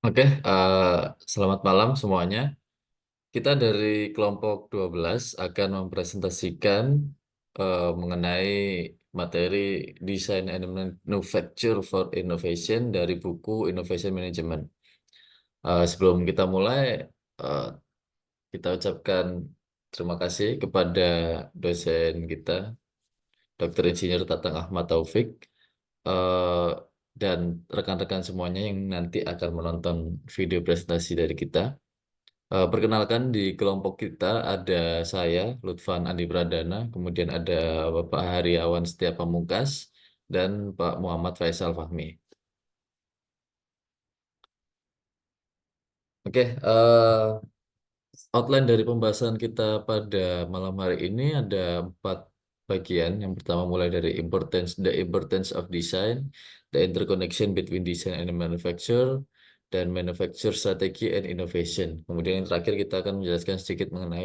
Oke, selamat malam semuanya. Kita dari kelompok 12 akan mempresentasikan mengenai materi Design and Manufacture for Innovation dari buku Innovation Management. Sebelum kita mulai, eh, kita ucapkan terima kasih kepada dosen kita, Dr. Insinyur Tatang Ahmad Taufik, eh, dan rekan-rekan semuanya yang nanti akan menonton video presentasi dari kita. Perkenalkan di kelompok kita ada saya, Lutfan Andi Pradana, kemudian ada Bapak Hariawan Setia Pamungkas, dan Pak Muhammad Faisal Fahmi. Oke, outline dari pembahasan kita pada malam hari ini ada 4 bagian. Yang pertama mulai dari the importance of design, the interconnection between design and manufacture, dan manufacture strategy and innovation. Kemudian yang terakhir kita akan menjelaskan sedikit mengenai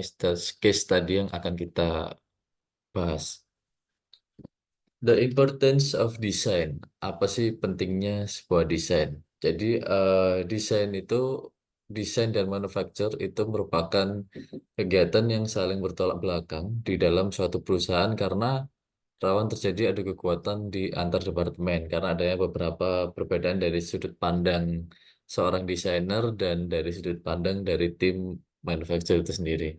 case study yang akan kita bahas. The importance of design. Apa sih pentingnya sebuah desain? Jadi desain itu desain dan manufacture itu merupakan kegiatan yang saling bertolak belakang di dalam suatu perusahaan karena rawan terjadi adu kekuatan di antar departemen karena adanya beberapa perbedaan dari sudut pandang seorang desainer dan dari sudut pandang dari tim manufacture itu sendiri.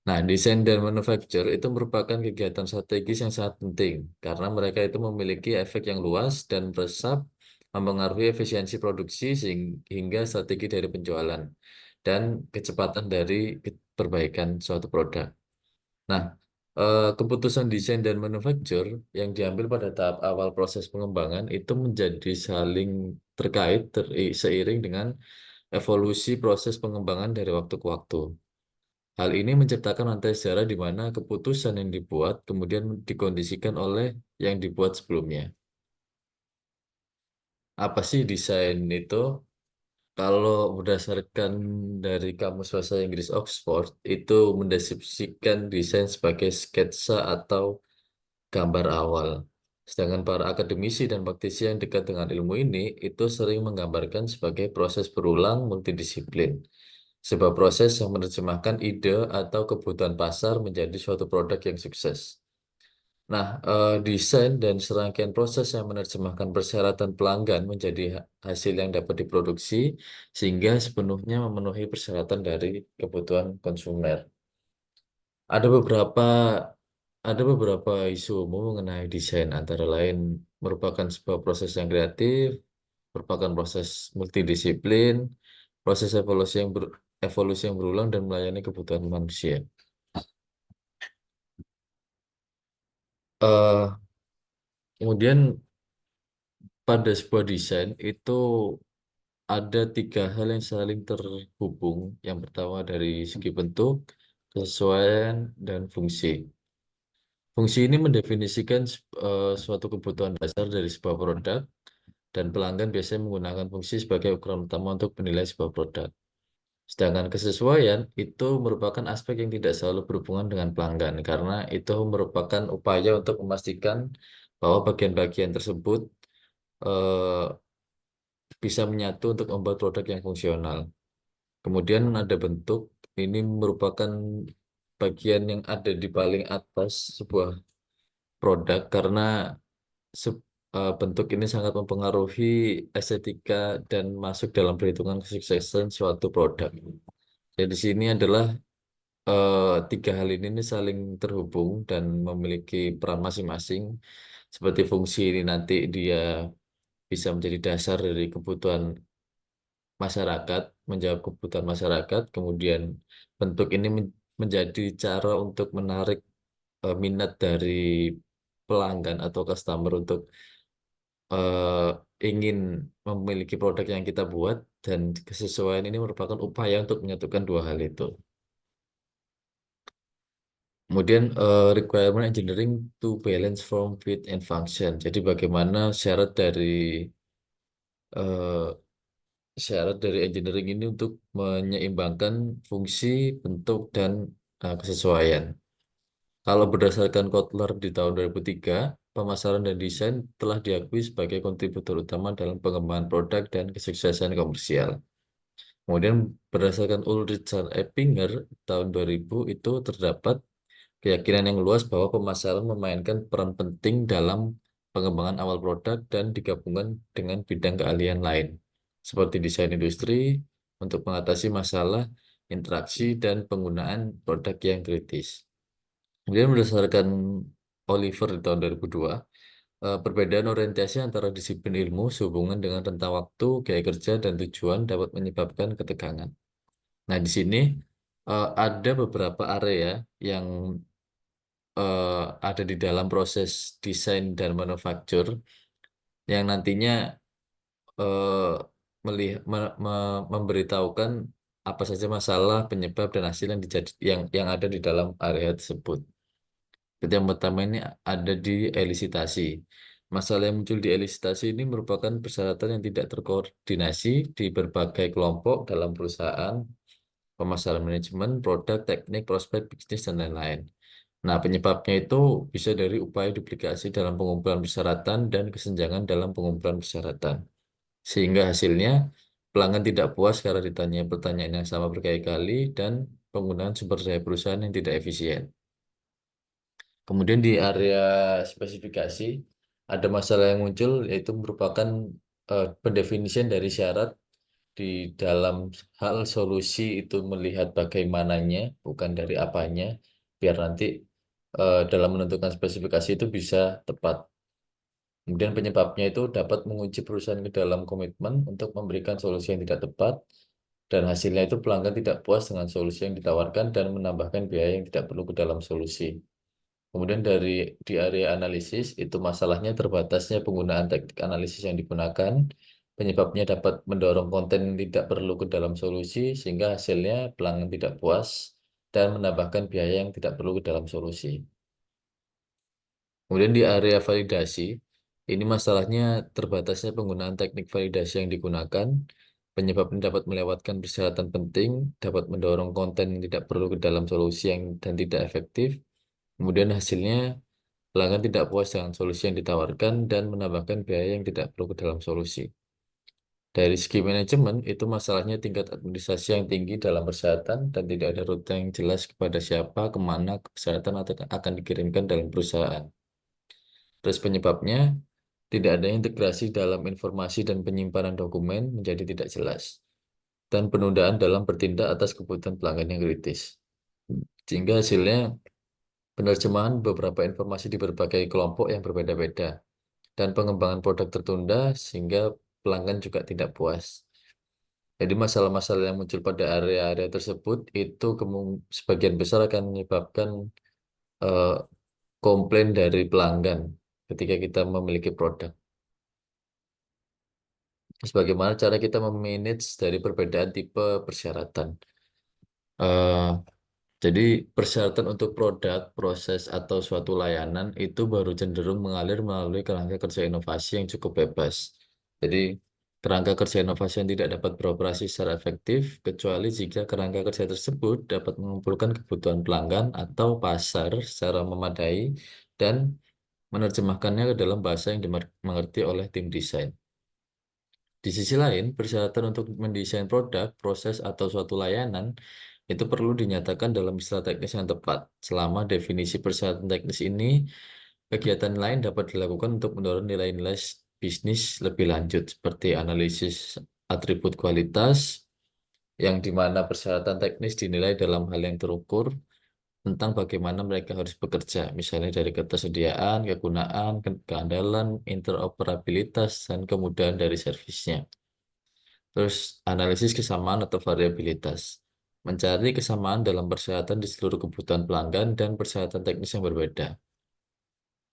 Nah, desain dan manufacture itu merupakan kegiatan strategis yang sangat penting karena mereka itu memiliki efek yang luas dan meresap mempengaruhi efisiensi produksi hingga strategi dari penjualan dan kecepatan dari perbaikan suatu produk. Nah, keputusan desain dan manufacture yang diambil pada tahap awal proses pengembangan itu menjadi saling terkait seiring dengan evolusi proses pengembangan dari waktu ke waktu. Hal ini menciptakan rantai sejarah di mana keputusan yang dibuat kemudian dikondisikan oleh yang dibuat sebelumnya. Apa sih desain itu? Kalau berdasarkan dari Kamus Bahasa Inggris Oxford, itu mendeskripsikan desain sebagai sketsa atau gambar awal. Sedangkan para akademisi dan praktisi yang dekat dengan ilmu ini itu sering menggambarkan sebagai proses berulang multidisiplin. Sebuah proses yang menerjemahkan ide atau kebutuhan pasar menjadi suatu produk yang sukses. Nah, desain dan serangkaian proses yang menerjemahkan persyaratan pelanggan menjadi hasil yang dapat diproduksi sehingga sepenuhnya memenuhi persyaratan dari kebutuhan konsumer. Ada beberapa ada beberapa isu umum mengenai desain antara lain merupakan sebuah proses yang kreatif, merupakan proses multidisiplin, proses evolusi yang berulang dan melayani kebutuhan manusia. eh Kemudian pada sebuah desain itu ada 3 hal yang saling terhubung. Yang pertama dari segi bentuk, kesesuaian, dan fungsi. Fungsi ini mendefinisikan suatu kebutuhan dasar dari sebuah produk, dan pelanggan biasanya menggunakan fungsi sebagai ukuran utama untuk menilai sebuah produk. Sedangkan kesesuaian itu merupakan aspek yang tidak selalu berhubungan dengan pelanggan, karena itu merupakan upaya untuk memastikan bahwa bagian-bagian tersebut eh, bisa menyatu untuk membuat produk yang fungsional. Kemudian ada bentuk, ini merupakan bagian yang ada di paling atas sebuah produk karena bentuk ini sangat mempengaruhi estetika dan masuk dalam perhitungan kesuksesan suatu produk. Jadi di sini adalah 3 hal ini saling terhubung dan memiliki peran masing-masing. Seperti fungsi ini nanti dia bisa menjadi dasar dari kebutuhan masyarakat, menjawab kebutuhan masyarakat. Kemudian bentuk ini menjadi cara untuk menarik minat dari pelanggan atau customer untuk eh, ingin memiliki produk yang kita buat, dan kesesuaian ini merupakan upaya untuk menyatukan 2 hal itu. Kemudian requirement engineering to balance form, fit, and function. Jadi bagaimana eh, syarat dari engineering ini untuk menyeimbangkan fungsi, bentuk, dan kesesuaian. Kalau berdasarkan Kotler di tahun 2003, pemasaran dan desain telah diakui sebagai kontributor utama dalam pengembangan produk dan kesuksesan komersial. Kemudian berdasarkan Ulrich dan Eppinger tahun 2000 itu terdapat keyakinan yang luas bahwa pemasaran memainkan peran penting dalam pengembangan awal produk dan digabungkan dengan bidang keahlian lain, seperti desain industri untuk mengatasi masalah interaksi dan penggunaan produk yang kritis. Kemudian berdasarkan Oliver di tahun 2002, perbedaan orientasi antara disiplin ilmu sehubungan dengan rentang waktu, gaya kerja, dan tujuan dapat menyebabkan ketegangan. Nah, di sini ada beberapa area yang eh, ada di dalam proses desain dan manufaktur yang nantinya memberitahukan apa saja masalah, penyebab, dan hasil yang ada di dalam area tersebut. Jadi yang pertama ini ada di elisitasi. Masalah yang muncul di elisitasi ini merupakan persyaratan yang tidak terkoordinasi di berbagai kelompok dalam perusahaan, pemasaran manajemen, produk, teknik, prospek, bisnis, dan lain-lain. Nah, penyebabnya itu bisa dari upaya duplikasi dalam pengumpulan persyaratan dan kesenjangan dalam pengumpulan persyaratan. Sehingga hasilnya pelanggan tidak puas karena ditanya pertanyaan yang sama berkali-kali dan penggunaan sumber daya perusahaan yang tidak efisien. Kemudian di area spesifikasi ada masalah yang muncul yaitu merupakan pendefinisian dari syarat di dalam hal solusi itu melihat bagaimananya bukan dari apanya biar nanti dalam menentukan spesifikasi itu bisa tepat. Kemudian penyebabnya itu dapat mengunci perusahaan ke dalam komitmen untuk memberikan solusi yang tidak tepat dan hasilnya itu pelanggan tidak puas dengan solusi yang ditawarkan dan menambahkan biaya yang tidak perlu ke dalam solusi. Kemudian di area analisis itu masalahnya terbatasnya penggunaan teknik analisis yang digunakan. Penyebabnya dapat mendorong konten yang tidak perlu ke dalam solusi sehingga hasilnya pelanggan tidak puas dan menambahkan biaya yang tidak perlu ke dalam solusi. Kemudian di area validasi, ini masalahnya terbatasnya penggunaan teknik validasi yang digunakan. Penyebabnya dapat melewatkan persyaratan penting, dapat mendorong konten yang tidak perlu ke dalam solusi dan tidak efektif. Kemudian hasilnya pelanggan tidak puas dengan solusi yang ditawarkan dan menambahkan biaya yang tidak perlu ke dalam solusi. Dari segi manajemen, itu masalahnya tingkat administrasi yang tinggi dalam persyaratan dan tidak ada rute yang jelas kepada siapa, kemana persyaratan akan dikirimkan dalam perusahaan. Terus penyebabnya, tidak ada integrasi dalam informasi dan penyimpanan dokumen menjadi tidak jelas. Dan penundaan dalam bertindak atas kebutuhan pelanggan yang kritis. Sehingga hasilnya penerjemahan beberapa informasi di berbagai kelompok yang berbeda-beda. Dan pengembangan produk tertunda sehingga pelanggan juga tidak puas. Jadi masalah-masalah yang muncul pada area-area tersebut itu sebagian besar akan menyebabkan eh, komplain dari pelanggan ketika kita memiliki produk. Sebagaimana cara kita memanage dari perbedaan tipe persyaratan. Eh, jadi persyaratan untuk produk, proses, atau suatu layanan itu baru cenderung mengalir melalui kerangka kerja inovasi yang cukup bebas. Jadi kerangka kerja inovasi yang tidak dapat beroperasi secara efektif kecuali jika kerangka kerja tersebut dapat mengumpulkan kebutuhan pelanggan atau pasar secara memadai dan menerjemahkannya ke dalam bahasa yang dimengerti oleh tim desain. Di sisi lain, persyaratan untuk mendesain produk, proses, atau suatu layanan itu perlu dinyatakan dalam istilah teknis yang tepat. Selama definisi persyaratan teknis ini, kegiatan lain dapat dilakukan untuk mendorong nilai-nilai bisnis lebih lanjut, seperti analisis atribut kualitas, yang di mana persyaratan teknis dinilai dalam hal yang terukur tentang bagaimana mereka harus bekerja, misalnya dari ketersediaan, kegunaan, keandalan, interoperabilitas, dan kemudahan dari servisnya. Terus analisis kesamaan atau variabilitas. Mencari kesamaan dalam persyaratan di seluruh kebutuhan pelanggan dan persyaratan teknis yang berbeda.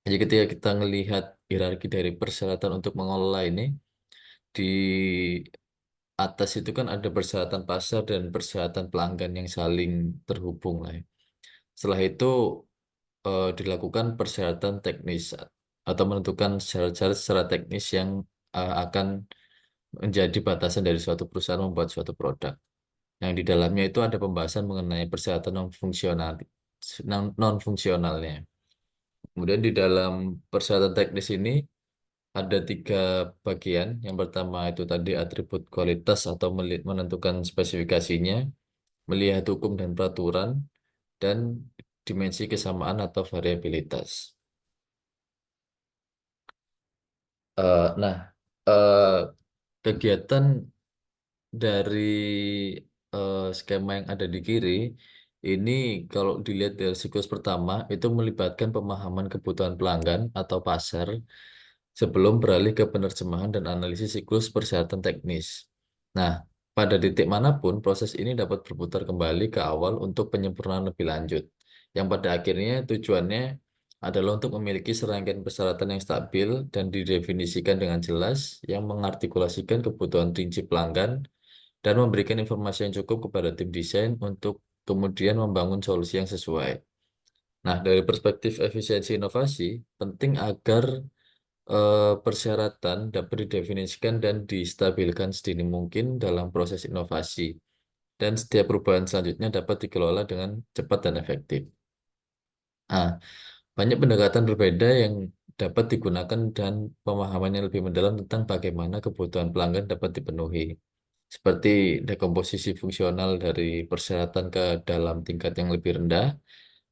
Jadi ketika kita melihat hierarki dari persyaratan untuk mengelola ini, di atas itu kan ada persyaratan pasar dan persyaratan pelanggan yang saling terhubung lah, ya. Setelah itu dilakukan persyaratan teknis atau menentukan syarat-syarat secara teknis yang akan menjadi batasan dari suatu perusahaan membuat suatu produk. Yang di dalamnya itu ada pembahasan mengenai persyaratan non-fungsionalnya. Kemudian di dalam persyaratan teknis ini ada tiga bagian. Yang pertama itu tadi atribut kualitas atau menentukan spesifikasinya, melihat hukum dan peraturan, dan dimensi kesamaan atau variabilitas. Nah, eh, kegiatan dari skema yang ada di kiri ini kalau dilihat dari siklus pertama itu melibatkan pemahaman kebutuhan pelanggan atau pasar sebelum beralih ke penerjemahan dan analisis siklus persyaratan teknis. Nah, pada titik manapun proses ini dapat berputar kembali ke awal untuk penyempurnaan lebih lanjut, yang pada akhirnya tujuannya adalah untuk memiliki serangkaian persyaratan yang stabil dan didefinisikan dengan jelas yang mengartikulasikan kebutuhan prinsip pelanggan dan memberikan informasi yang cukup kepada tim desain untuk kemudian membangun solusi yang sesuai. Nah, dari perspektif efisiensi inovasi, penting agar persyaratan dapat didefinisikan dan distabilkan sedini mungkin dalam proses inovasi, dan setiap perubahan selanjutnya dapat dikelola dengan cepat dan efektif. Ah, banyak pendekatan berbeda yang dapat digunakan dan pemahaman yang lebih mendalam tentang bagaimana kebutuhan pelanggan dapat dipenuhi, seperti dekomposisi fungsional dari persyaratan ke dalam tingkat yang lebih rendah,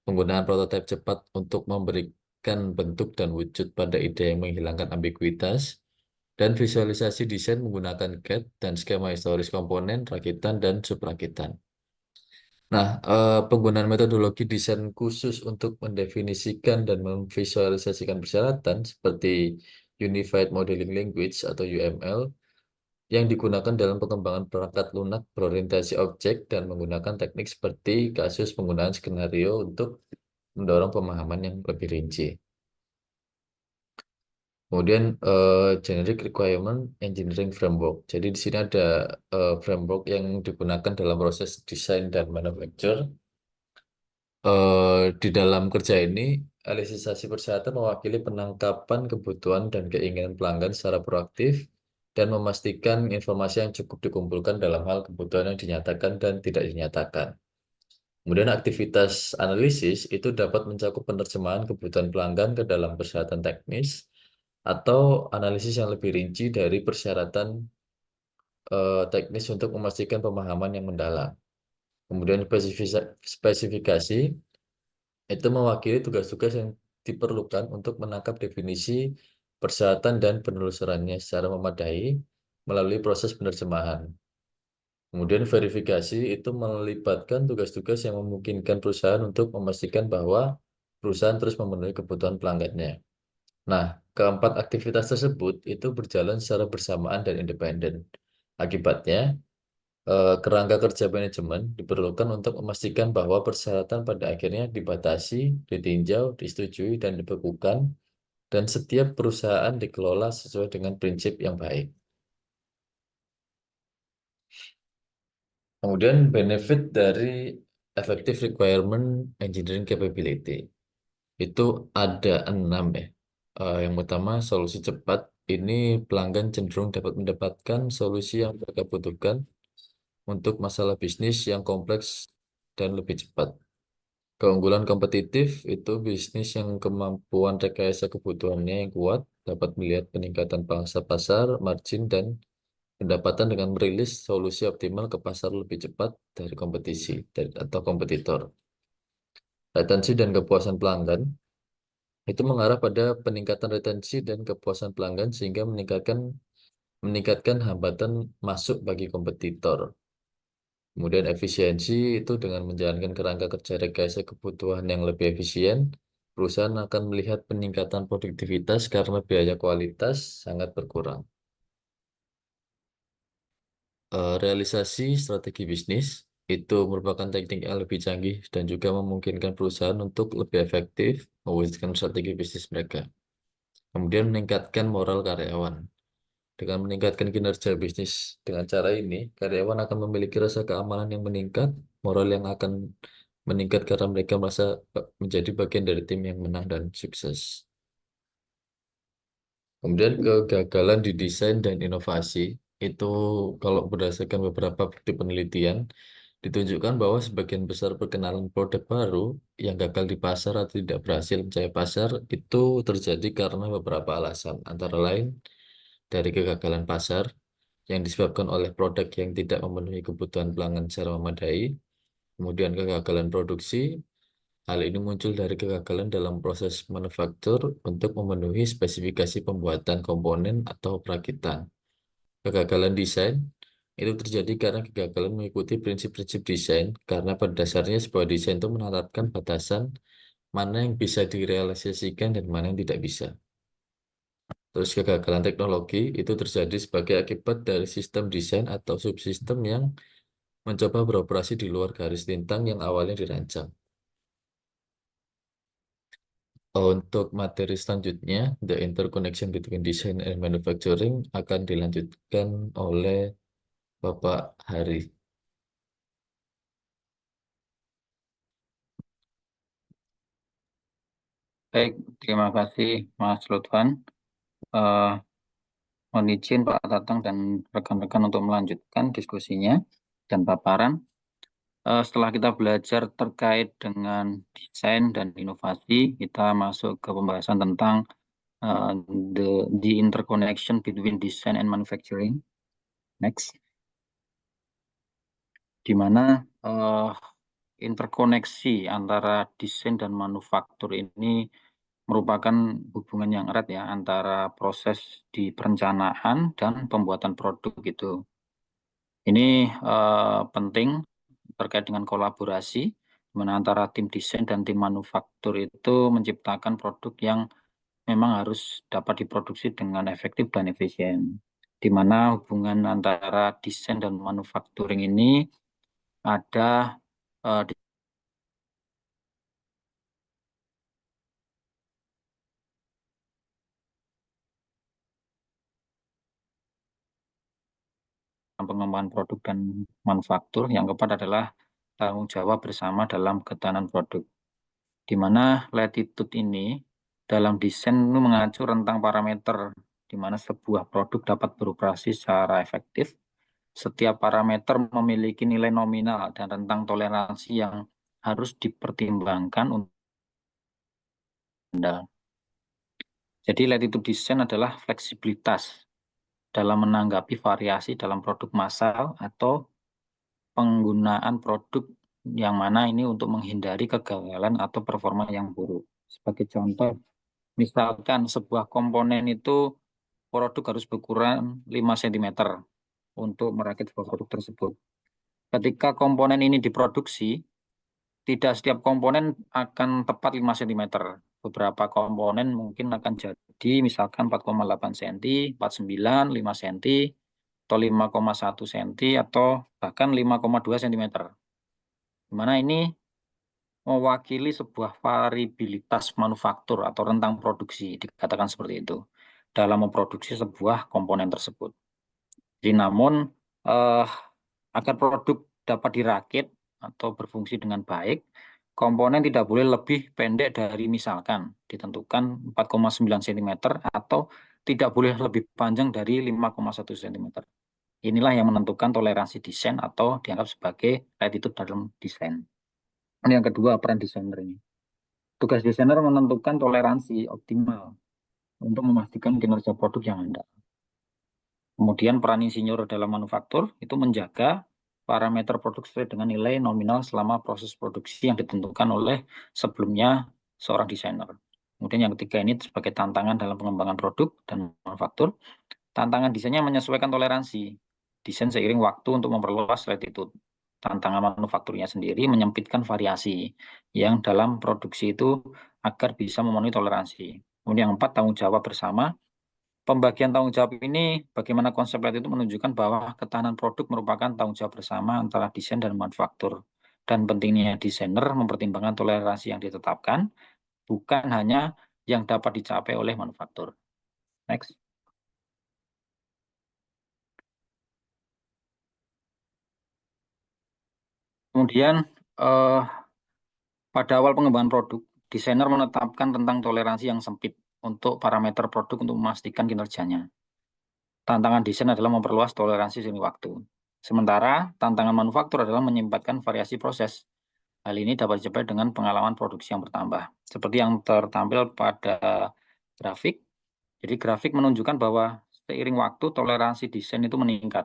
penggunaan prototipe cepat untuk memberikan bentuk dan wujud pada ide yang menghilangkan ambiguitas, dan visualisasi desain menggunakan CAD dan skema historis komponen, rakitan, dan subrakitan. Nah, penggunaan metodologi desain khusus untuk mendefinisikan dan memvisualisasikan persyaratan seperti Unified Modeling Language atau UML yang digunakan dalam pengembangan perangkat lunak berorientasi objek dan menggunakan teknik seperti kasus penggunaan skenario untuk mendorong pemahaman yang lebih rinci. Kemudian Generic Requirement Engineering Framework. Jadi di sini ada framework yang digunakan dalam proses desain dan manufacture. Di dalam kerja ini, elisisasi persyaratan mewakili penangkapan kebutuhan dan keinginan pelanggan secara proaktif dan memastikan informasi yang cukup dikumpulkan dalam hal kebutuhan yang dinyatakan dan tidak dinyatakan. Kemudian aktivitas analisis itu dapat mencakup penerjemahan kebutuhan pelanggan ke dalam persyaratan teknis atau analisis yang lebih rinci dari persyaratan teknis untuk memastikan pemahaman yang mendalam. Kemudian spesifikasi itu mewakili tugas-tugas yang diperlukan untuk menangkap definisi persyaratan dan penelusurannya secara memadai melalui proses penerjemahan. Kemudian verifikasi itu melibatkan tugas-tugas yang memungkinkan perusahaan untuk memastikan bahwa perusahaan terus memenuhi kebutuhan pelanggannya. Nah, keempat aktivitas tersebut itu berjalan secara bersamaan dan independen. Akibatnya, kerangka kerja manajemen diperlukan untuk memastikan bahwa persyaratan pada akhirnya dibatasi, ditinjau, disetujui, dan dibekukan, dan setiap perusahaan dikelola sesuai dengan prinsip yang baik. Kemudian benefit dari Effective Requirement Engineering Capability itu ada 6 ya. Yang pertama solusi cepat. Ini pelanggan cenderung dapat mendapatkan solusi yang mereka butuhkan untuk masalah bisnis yang kompleks dan lebih cepat. Keunggulan kompetitif itu bisnis yang kemampuan rekayasa kebutuhannya yang kuat dapat melihat peningkatan pangsa pasar, margin, dan pendapatan dengan merilis solusi optimal ke pasar lebih cepat dari kompetisi atau kompetitor. Retensi dan kepuasan pelanggan itu mengarah pada peningkatan retensi dan kepuasan pelanggan sehingga meningkatkan hambatan masuk bagi kompetitor. Kemudian efisiensi itu dengan menjalankan kerangka kerja rekayasa kebutuhan yang lebih efisien, perusahaan akan melihat peningkatan produktivitas karena biaya kualitas sangat berkurang. Realisasi strategi bisnis itu merupakan teknik yang lebih canggih dan juga memungkinkan perusahaan untuk lebih efektif mewujudkan strategi bisnis mereka. Kemudian meningkatkan moral karyawan. Dengan meningkatkan kinerja bisnis dengan cara ini, karyawan akan memiliki rasa keamanan yang meningkat, moral yang akan meningkat karena mereka merasa menjadi bagian dari tim yang menang dan sukses. Kemudian kegagalan di desain dan inovasi itu kalau berdasarkan beberapa bukti penelitian, Ditunjukkan bahwa sebagian besar perkenalan produk baru yang gagal di pasar atau tidak berhasil mencapai pasar itu terjadi karena beberapa alasan, antara lain dari kegagalan pasar yang disebabkan oleh produk yang tidak memenuhi kebutuhan pelanggan secara memadai, kemudian kegagalan produksi. Hal ini muncul dari kegagalan dalam proses manufaktur untuk memenuhi spesifikasi pembuatan komponen atau perakitan. Kegagalan desain itu terjadi karena kegagalan mengikuti prinsip-prinsip desain, karena pada dasarnya sebuah desain itu menetapkan batasan mana yang bisa direalisasikan dan mana yang tidak bisa. Terus kegagalan teknologi itu terjadi sebagai akibat dari sistem desain atau subsistem yang mencoba beroperasi di luar garis lintang yang awalnya dirancang. Untuk materi selanjutnya, the interconnection between design and manufacturing akan dilanjutkan oleh Bapak Hari. Baik, terima kasih Mas Lutfan. Eh, Mohon izin Pak Tatang dan rekan-rekan untuk melanjutkan diskusinya dan paparan. Setelah kita belajar terkait dengan desain dan inovasi, kita masuk ke pembahasan tentang eh, the interconnection between design and manufacturing. Next, di mana eh, interkoneksi antara desain dan manufaktur ini merupakan hubungan yang erat ya antara proses di perencanaan dan pembuatan produk gitu. Ini penting terkait dengan kolaborasi di mana antara tim desain dan tim manufaktur itu menciptakan produk yang memang harus dapat diproduksi dengan efektif dan efisien. Di mana hubungan antara desain dan manufacturing ini ada di dalam pengembangan produk dan manufaktur. Yang keempat adalah tanggung jawab bersama dalam ketahanan produk. Di mana latitude ini dalam desain itu mengacu rentang parameter di mana sebuah produk dapat beroperasi secara efektif. Setiap parameter memiliki nilai nominal dan rentang toleransi yang harus dipertimbangkan untuk Anda. Jadi latitude desain adalah fleksibilitas dalam menanggapi variasi dalam produk massal atau penggunaan produk yang mana ini untuk menghindari kegagalan atau performa yang buruk. Sebagai contoh, misalkan sebuah komponen itu produk harus berkurang 5 cm untuk merakit sebuah produk tersebut. Ketika komponen ini diproduksi, tidak setiap komponen akan tepat 5 cm. Beberapa komponen mungkin akan jadi misalkan 4,8 cm, 49, 5 cm, atau 5,1 cm, atau bahkan 5,2 cm. Di mana ini mewakili sebuah variabilitas manufaktur atau rentang produksi, dikatakan seperti itu, dalam memproduksi sebuah komponen tersebut. Jadi namun eh, agar produk dapat dirakit atau berfungsi dengan baik, komponen tidak boleh lebih pendek dari misalkan ditentukan 4,9 cm atau tidak boleh lebih panjang dari 5,1 cm. Inilah yang menentukan toleransi desain atau dianggap sebagai latitude dalam desain. Ini yang kedua, peran desainer ini. Tugas desainer menentukan toleransi optimal untuk memastikan kinerja produk yang handal. Kemudian peran insinyur dalam manufaktur itu menjaga parameter produk sesuai dengan nilai nominal selama proses produksi yang ditentukan oleh sebelumnya seorang desainer. Kemudian yang ketiga ini sebagai tantangan dalam pengembangan produk dan manufaktur. Tantangan desainnya menyesuaikan toleransi desain seiring waktu untuk memperluas latitude. Tantangan manufakturnya sendiri menyempitkan variasi yang dalam produksi itu agar bisa memenuhi toleransi. Kemudian yang keempat, tanggung jawab bersama. Pembagian tanggung jawab ini, bagaimana konsep itu menunjukkan bahwa ketahanan produk merupakan tanggung jawab bersama antara desain dan manufaktur. Dan pentingnya desainer mempertimbangkan toleransi yang ditetapkan, bukan hanya yang dapat dicapai oleh manufaktur. Next. Kemudian, eh, pada awal pengembangan produk, desainer menetapkan tentang toleransi yang sempit untuk parameter produk untuk memastikan kinerjanya. Tantangan desain adalah memperluas toleransi seiring waktu. Sementara tantangan manufaktur adalah menyempatkan variasi proses. Hal ini dapat dicapai dengan pengalaman produksi yang bertambah. Seperti yang tertampil pada grafik. Jadi grafik menunjukkan bahwa seiring waktu toleransi desain itu meningkat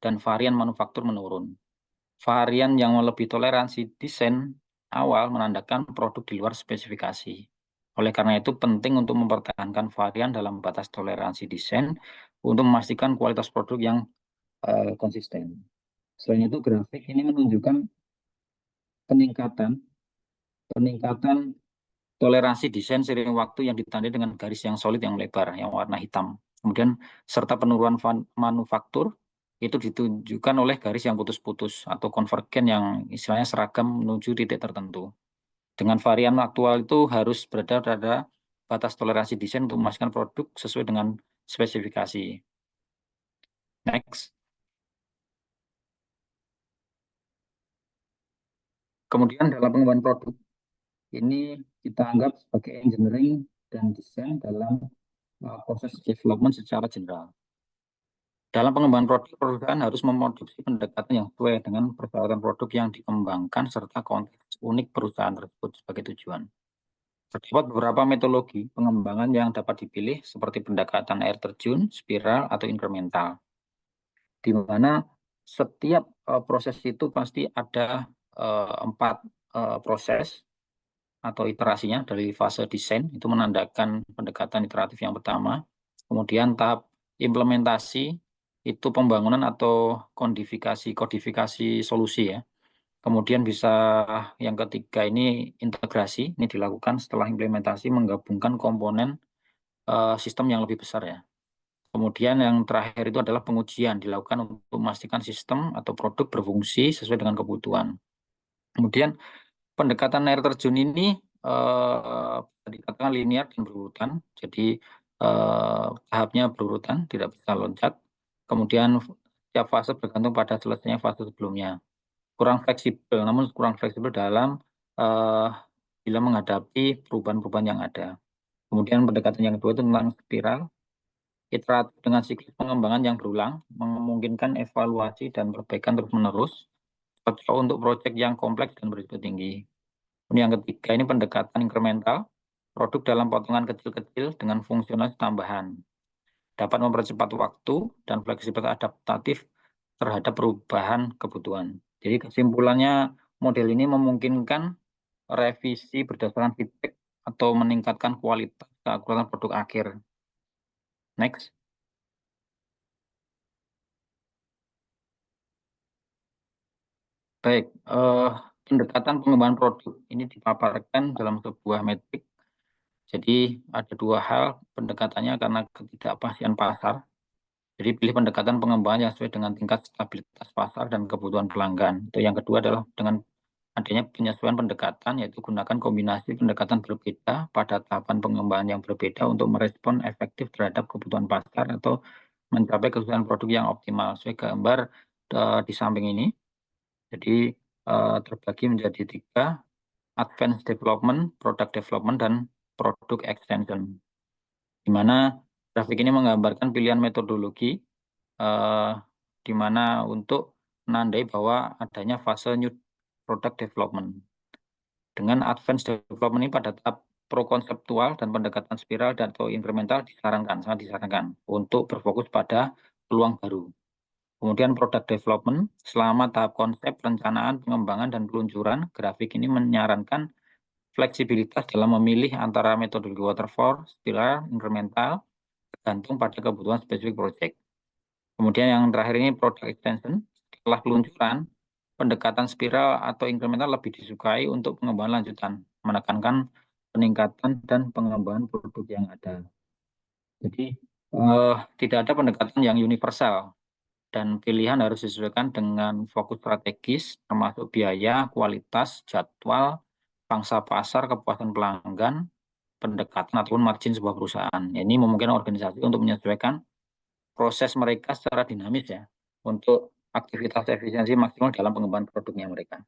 dan varian manufaktur menurun. Varian yang lebih toleransi desain awal menandakan produk di luar spesifikasi. Oleh karena itu penting untuk mempertahankan varian dalam batas toleransi desain untuk memastikan kualitas produk yang konsisten. Selain itu grafik ini menunjukkan peningkatan peningkatan toleransi desain seiring waktu yang ditandai dengan garis yang solid yang lebar yang warna hitam. Kemudian serta penurunan manufaktur itu ditunjukkan oleh garis yang putus-putus atau konvergen yang istilahnya seragam menuju titik tertentu. Dengan varian aktual itu harus berada pada batas toleransi desain untuk memastikan produk sesuai dengan spesifikasi. Next. Kemudian dalam pengembangan produk ini kita anggap sebagai engineering dan desain dalam proses development secara general. Dalam pengembangan produk, perusahaan harus memproduksi pendekatan yang sesuai dengan persyaratan produk yang dikembangkan serta konteks unik perusahaan tersebut sebagai tujuan. Terdapat beberapa metodologi pengembangan yang dapat dipilih seperti pendekatan air terjun, spiral, atau incremental, di mana setiap proses itu pasti ada 4 proses atau iterasinya dari fase desain, itu menandakan pendekatan iteratif yang pertama. Kemudian tahap implementasi, itu pembangunan atau kodifikasi solusi ya. Kemudian bisa yang ketiga ini integrasi, ini dilakukan setelah implementasi menggabungkan komponen sistem yang lebih besar ya. Kemudian yang terakhir itu adalah pengujian, dilakukan untuk memastikan sistem atau produk berfungsi sesuai dengan kebutuhan. Kemudian pendekatan air terjun ini bisa dikatakan linear dan berurutan, jadi tahapnya berurutan, tidak bisa loncat. Kemudian setiap fase bergantung pada selesainya fase sebelumnya. Kurang fleksibel, namun kurang fleksibel dalam bila menghadapi perubahan-perubahan yang ada. Kemudian pendekatan yang kedua itu tentang spiral, iteratif dengan siklus pengembangan yang berulang, memungkinkan evaluasi dan perbaikan terus-menerus, cocok untuk proyek yang kompleks dan berisiko tinggi. Yang ketiga ini pendekatan incremental, produk dalam potongan kecil-kecil dengan fungsionalitas tambahan. Dapat mempercepat waktu dan fleksibilitas adaptatif terhadap perubahan kebutuhan. Jadi kesimpulannya model ini memungkinkan revisi berdasarkan feedback atau meningkatkan kualitas keakuratan produk akhir. Next. Baik, pendekatan pengembangan produk ini dipaparkan dalam sebuah metrik. Jadi ada 2 hal pendekatannya karena ketidakpastian pasar. Jadi pilih pendekatan pengembangan yang sesuai dengan tingkat stabilitas pasar dan kebutuhan pelanggan. Itu yang kedua adalah dengan adanya penyesuaian pendekatan, yaitu gunakan kombinasi pendekatan berbeda pada tahapan pengembangan yang berbeda untuk merespon efektif terhadap kebutuhan pasar atau mencapai kesulitan produk yang optimal. Sesuai gambar di samping ini. Jadi terbagi menjadi 3, advanced development, product development, dan product extension. Di mana grafik ini menggambarkan pilihan metodologi di mana untuk menandai bahwa adanya fase new product development. Dengan advanced development ini pada tahap pro-konseptual dan pendekatan spiral dan atau incremental sangat disarankan untuk berfokus pada peluang baru. Kemudian product development, selama tahap konsep, perencanaan, pengembangan, dan peluncuran, grafik ini menyarankan fleksibilitas dalam memilih antara metodologi waterfall, spiral, incremental, tergantung pada kebutuhan spesifik project. Kemudian yang terakhir ini product extension, setelah peluncuran, pendekatan spiral atau incremental lebih disukai untuk pengembangan lanjutan, menekankan peningkatan dan pengembangan produk yang ada. Jadi tidak ada pendekatan yang universal dan pilihan harus disesuaikan dengan fokus strategis, termasuk biaya, kualitas, jadwal, pangsa pasar, kepuasan pelanggan, pendekatan ataupun margin sebuah perusahaan. Ini memungkinkan organisasi untuk menyesuaikan proses mereka secara dinamis ya, untuk aktivitas efisiensi maksimal dalam pengembangan produknya mereka.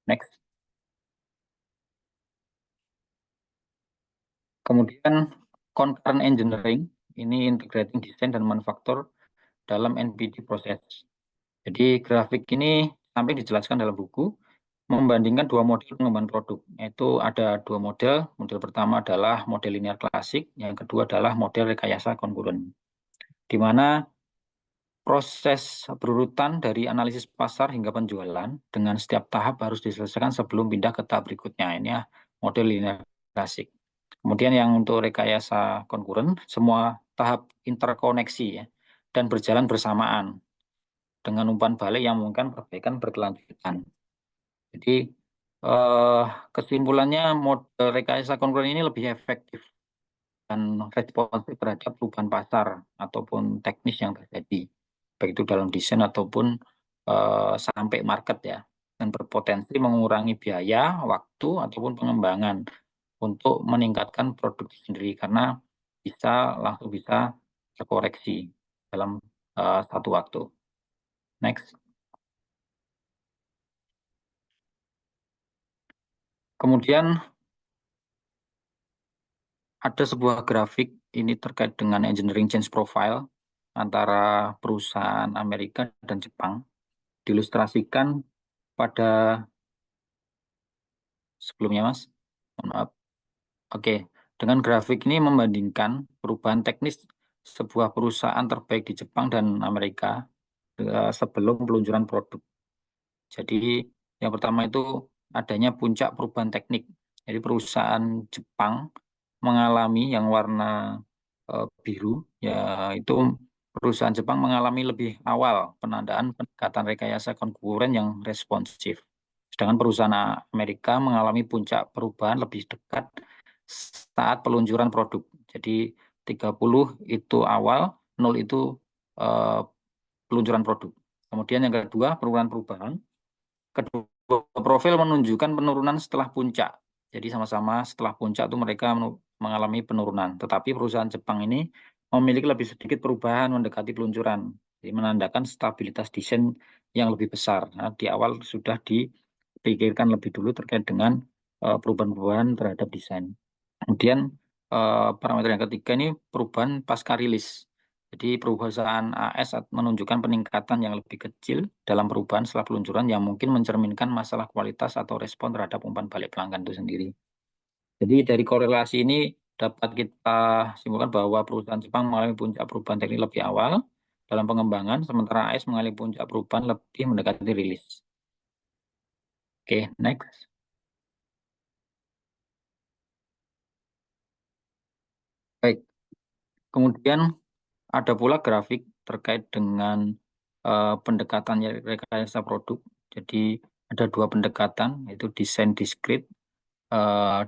Next. Kemudian concurrent engineering, ini integrating desain dan manufaktur dalam NPD proses. Jadi grafik ini sampai dijelaskan dalam buku membandingkan dua model pengembangan produk. Yaitu ada dua model. Model pertama adalah model linear klasik, yang kedua adalah model rekayasa konkuren. Di mana proses berurutan dari analisis pasar hingga penjualan dengan setiap tahap harus diselesaikan sebelum pindah ke tahap berikutnya. Ini ya model linear klasik. Kemudian yang untuk rekayasa konkuren, semua tahap interkoneksi ya, dan berjalan bersamaan dengan umpan balik yang memungkinkan perbaikan berkelanjutan. Jadi eh, kesimpulannya model rekayasa konkuren ini lebih efektif dan responsif terhadap perubahan pasar ataupun teknis yang terjadi, baik itu dalam desain ataupun sampai market ya, dan berpotensi mengurangi biaya, waktu ataupun pengembangan untuk meningkatkan produk sendiri karena langsung bisa terkoreksi dalam satu waktu. Next. Kemudian ada sebuah grafik ini terkait dengan engineering change profile antara perusahaan Amerika dan Jepang. Diilustrasikan pada sebelumnya, Mas. Mohon maaf. Oke, dengan grafik ini membandingkan perubahan teknis sebuah perusahaan terbaik di Jepang dan Amerika sebelum peluncuran produk. Jadi yang pertama itu adanya puncak perubahan teknik. Jadi perusahaan Jepang mengalami yang warna biru, ya itu perusahaan Jepang mengalami lebih awal penandaan pendekatan rekayasa konkuren yang responsif. Sedangkan perusahaan Amerika mengalami puncak perubahan lebih dekat saat peluncuran produk. Jadi 30 itu awal, 0 itu eh, peluncuran produk. Kemudian yang kedua, perubahan-perubahan. Kedua profil menunjukkan penurunan setelah puncak. Jadi sama-sama setelah puncak itu mereka mengalami penurunan. Tetapi perusahaan Jepang ini memiliki lebih sedikit perubahan mendekati peluncuran. Jadi menandakan stabilitas desain yang lebih besar. Nah, di awal sudah dipikirkan lebih dulu terkait dengan perubahan-perubahan terhadap desain. Kemudian parameter yang ketiga ini perubahan pasca rilis. Jadi perusahaan AS menunjukkan peningkatan yang lebih kecil dalam perubahan setelah peluncuran yang mungkin mencerminkan masalah kualitas atau respon terhadap umpan balik pelanggan itu sendiri. Jadi dari korelasi ini dapat kita simpulkan bahwa perusahaan Jepang mengalami puncak perubahan teknik lebih awal dalam pengembangan, sementara AS mengalami puncak perubahan lebih mendekati rilis. Oke, next. Baik, kemudian ada pula grafik terkait dengan pendekatan rekayasa produk. Jadi ada dua pendekatan, yaitu desain diskrit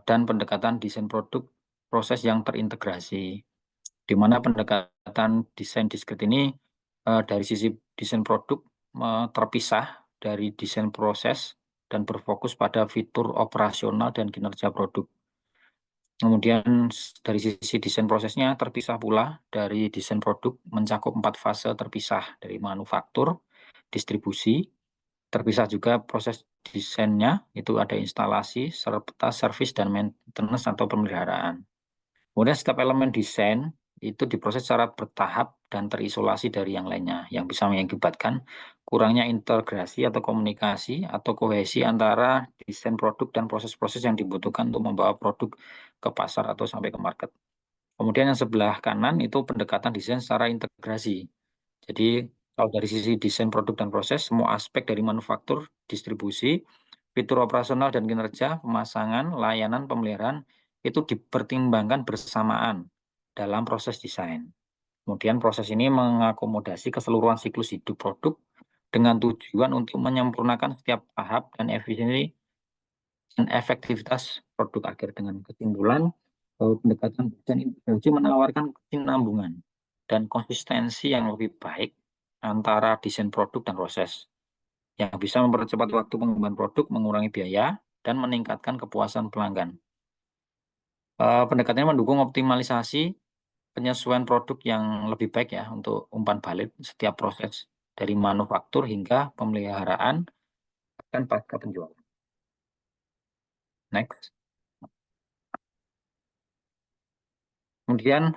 dan pendekatan desain produk proses yang terintegrasi. Di mana pendekatan desain diskrit ini dari sisi desain produk terpisah dari desain proses dan berfokus pada fitur operasional dan kinerja produk. Kemudian dari sisi desain prosesnya terpisah pula dari desain produk mencakup 4 fase terpisah dari manufaktur, distribusi, terpisah juga proses desainnya, itu ada instalasi, serta service dan maintenance atau pemeliharaan. Kemudian setiap elemen desain itu diproses secara bertahap dan terisolasi dari yang lainnya, yang bisa mengakibatkan kurangnya integrasi atau komunikasi atau kohesi antara desain produk dan proses-proses yang dibutuhkan untuk membawa produk ke pasar atau sampai ke market. Kemudian yang sebelah kanan itu pendekatan desain secara integrasi. Jadi kalau dari sisi desain produk dan proses, semua aspek dari manufaktur, distribusi, fitur operasional dan kinerja, pemasangan, layanan, pemeliharaan, itu dipertimbangkan bersamaan dalam proses desain. Kemudian proses ini mengakomodasi keseluruhan siklus hidup produk dengan tujuan untuk menyempurnakan setiap tahap dan efisiensi dan efektivitas produk akhir. Dengan kesimpulan, pendekatan desain integrasi menawarkan kesinambungan dan konsistensi yang lebih baik antara desain produk dan proses yang bisa mempercepat waktu pengembangan produk, mengurangi biaya, dan meningkatkan kepuasan pelanggan. Pendekatannya mendukung optimalisasi penyesuaian produk yang lebih baik ya untuk umpan balik setiap proses dari manufaktur hingga pemeliharaan dan pasca penjualan. Next. Kemudian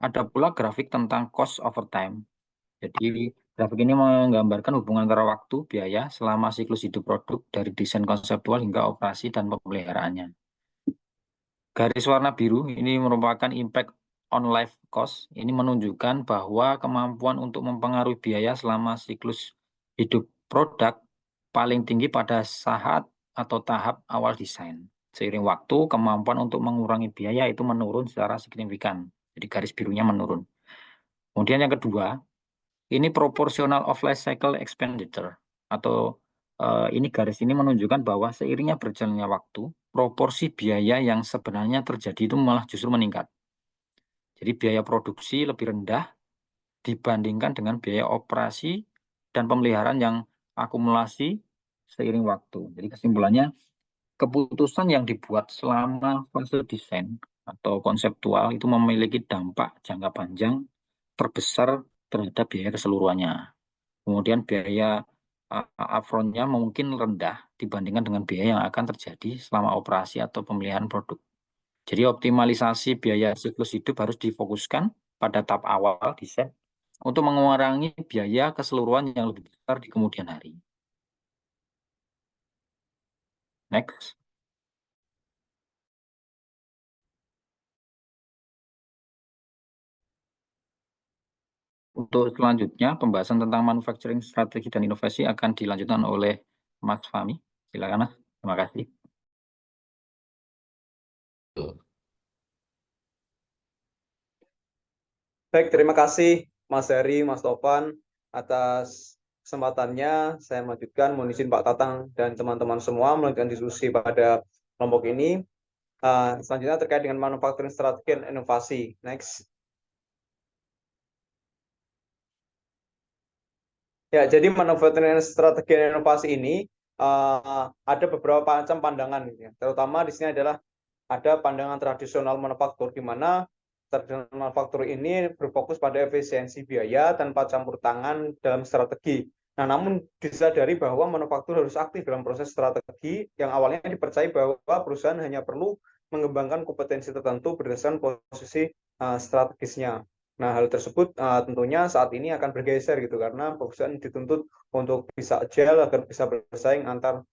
ada pula grafik tentang cost over time. Jadi Grafik ini menggambarkan hubungan antara waktu, biaya, selama siklus hidup produk dari desain konseptual hingga operasi dan pemeliharaannya. Garis warna biru ini merupakan impact on life cost. Ini menunjukkan bahwa kemampuan untuk mempengaruhi biaya selama siklus hidup produk paling tinggi pada saat atau tahap awal desain. Seiring waktu, kemampuan untuk mengurangi biaya itu menurun secara signifikan. Jadi garis birunya menurun. Kemudian yang kedua, ini proportional of life cycle expenditure atau ini garis ini menunjukkan bahwa seiringnya berjalannya waktu, proporsi biaya yang sebenarnya terjadi itu malah justru meningkat. Jadi biaya produksi lebih rendah dibandingkan dengan biaya operasi dan pemeliharaan yang akumulasi seiring waktu. Jadi kesimpulannya, keputusan yang dibuat selama fase desain atau konseptual itu memiliki dampak jangka panjang terbesar terhadap biaya keseluruhannya. Kemudian biaya upfront-nya mungkin rendah dibandingkan dengan biaya yang akan terjadi selama operasi atau pemeliharaan produk. Jadi optimalisasi biaya siklus hidup harus difokuskan pada tahap awal desain untuk mengurangi biaya keseluruhan yang lebih besar di kemudian hari. Next. Untuk selanjutnya, pembahasan tentang manufacturing strategi dan inovasi akan dilanjutkan oleh Mas Fahmi. Silakan, Mas. Terima kasih. Tuh. Baik, terima kasih Mas Heri, Mas Tovan atas kesempatannya. Saya melanjutkan, mohon izin Pak Tatang dan teman-teman semua melanjutkan diskusi pada kelompok ini. Selanjutnya terkait dengan manufacturing strategi dan inovasi. Next. Ya, jadi manufacturing strategi dan inovasi ini ada beberapa macam pandangan, ya. Terutama di sini adalah ada pandangan tradisional manufaktur, di mana tradisional manufaktur ini berfokus pada efisiensi biaya tanpa campur tangan dalam strategi. Nah, namun disadari bahwa manufaktur harus aktif dalam proses strategi yang awalnya dipercaya bahwa perusahaan hanya perlu mengembangkan kompetensi tertentu berdasarkan posisi strategisnya. Nah, hal tersebut tentunya saat ini akan bergeser gitu, karena perusahaan dituntut untuk bisa agile agar bisa bersaing antar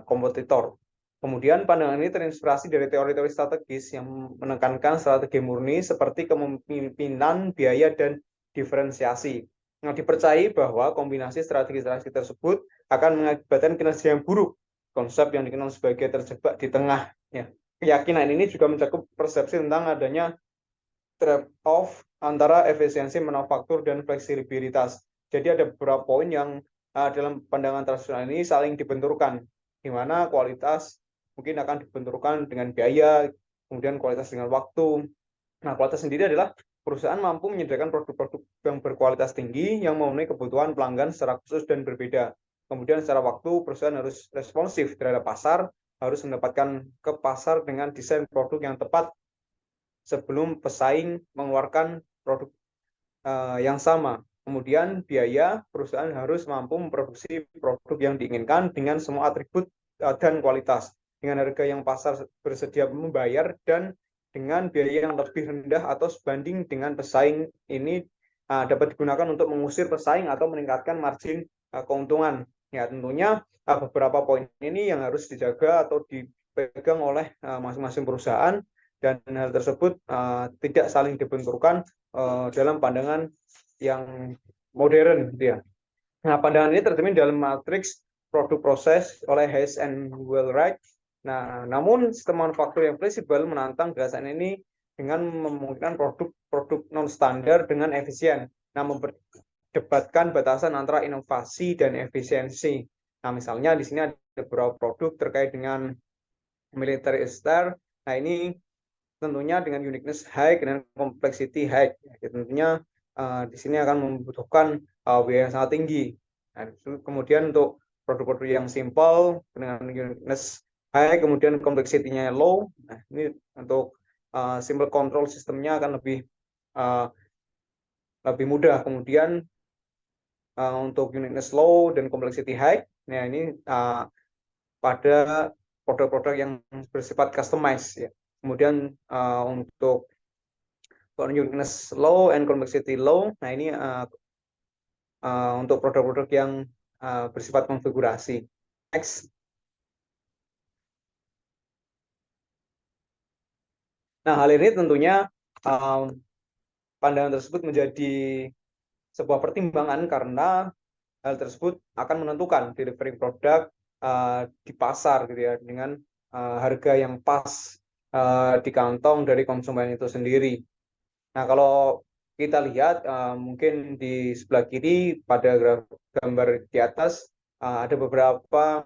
kompetitor. Kemudian pandangan ini terinspirasi dari teori-teori strategis yang menekankan strategi murni seperti kepemimpinan, biaya, dan diferensiasi. Nah, dipercayai bahwa kombinasi strategi-strategi tersebut akan mengakibatkan kinerja yang buruk. Konsep yang dikenal sebagai terjebak di tengah. Ya. Keyakinan ini juga mencakup persepsi tentang adanya trade-off antara efisiensi manufaktur dan fleksibilitas. Jadi ada beberapa poin yang dalam pandangan tradisional ini saling dibenturkan, di mana kualitas mungkin akan dibenturkan dengan biaya, kemudian kualitas dengan waktu. Nah, kualitas sendiri adalah perusahaan mampu menyediakan produk-produk yang berkualitas tinggi yang memenuhi kebutuhan pelanggan secara khusus dan berbeda. Kemudian secara waktu, perusahaan harus responsif terhadap pasar, harus mendapatkan ke pasar dengan desain produk yang tepat sebelum pesaing mengeluarkan produk yang sama. Kemudian biaya, perusahaan harus mampu memproduksi produk yang diinginkan dengan semua atribut dan kualitas, dengan harga yang pasar bersedia membayar dan dengan biaya yang lebih rendah atau sebanding dengan pesaing. Ini dapat digunakan untuk mengusir pesaing atau meningkatkan margin keuntungan. Ya, tentunya beberapa poin ini yang harus dijaga atau dipegang oleh masing-masing perusahaan, dan hal tersebut tidak saling dibenturkan dalam pandangan yang modern, gitu ya. Nah, pandangan ini tercermin dalam matriks produk proses oleh Hayes and Wheelwright. Nah, namun sistem manufaktur yang fleksibel menantang gagasan ini dengan memungkinkan produk non standar dengan efisien. Nah, memperdebatkan batasan antara inovasi dan efisiensi. Nah, misalnya di sini ada beberapa produk terkait dengan military star. Nah, ini tentunya dengan uniqueness high dan complexity high. Ya, tentunya di sini akan membutuhkan biaya yang sangat tinggi. Nah, kemudian untuk produk-produk yang simple dengan uniqueness high, kemudian complexity-nya low. Nah, ini untuk simple control sistemnya akan uh, lebih mudah. Kemudian untuk uniqueness low dan complexity high, nah ini pada produk-produk yang bersifat customized, ya. Kemudian untuk uniqueness low and complexity low, nah ini untuk produk-produk yang bersifat konfigurasi. Next. Nah, hal ini tentunya pandangan tersebut menjadi sebuah pertimbangan karena hal tersebut akan menentukan delivering produk di pasar gitu ya, dengan harga yang pas di kantong dari konsumen itu sendiri. Nah, kalau kita lihat mungkin di sebelah kiri pada gambar di atas ada beberapa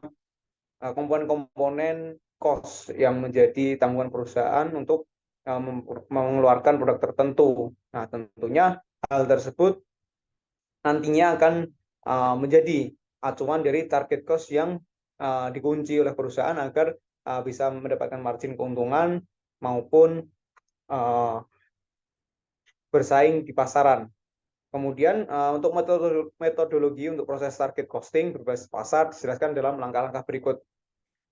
komponen-komponen cost yang menjadi tanggungan perusahaan untuk mengeluarkan produk tertentu. Nah, tentunya hal tersebut nantinya akan menjadi acuan dari target cost yang dikunci oleh perusahaan agar bisa mendapatkan margin keuntungan maupun bersaing di pasaran. Kemudian untuk metodologi untuk proses target costing berbasis pasar dijelaskan dalam langkah-langkah berikut.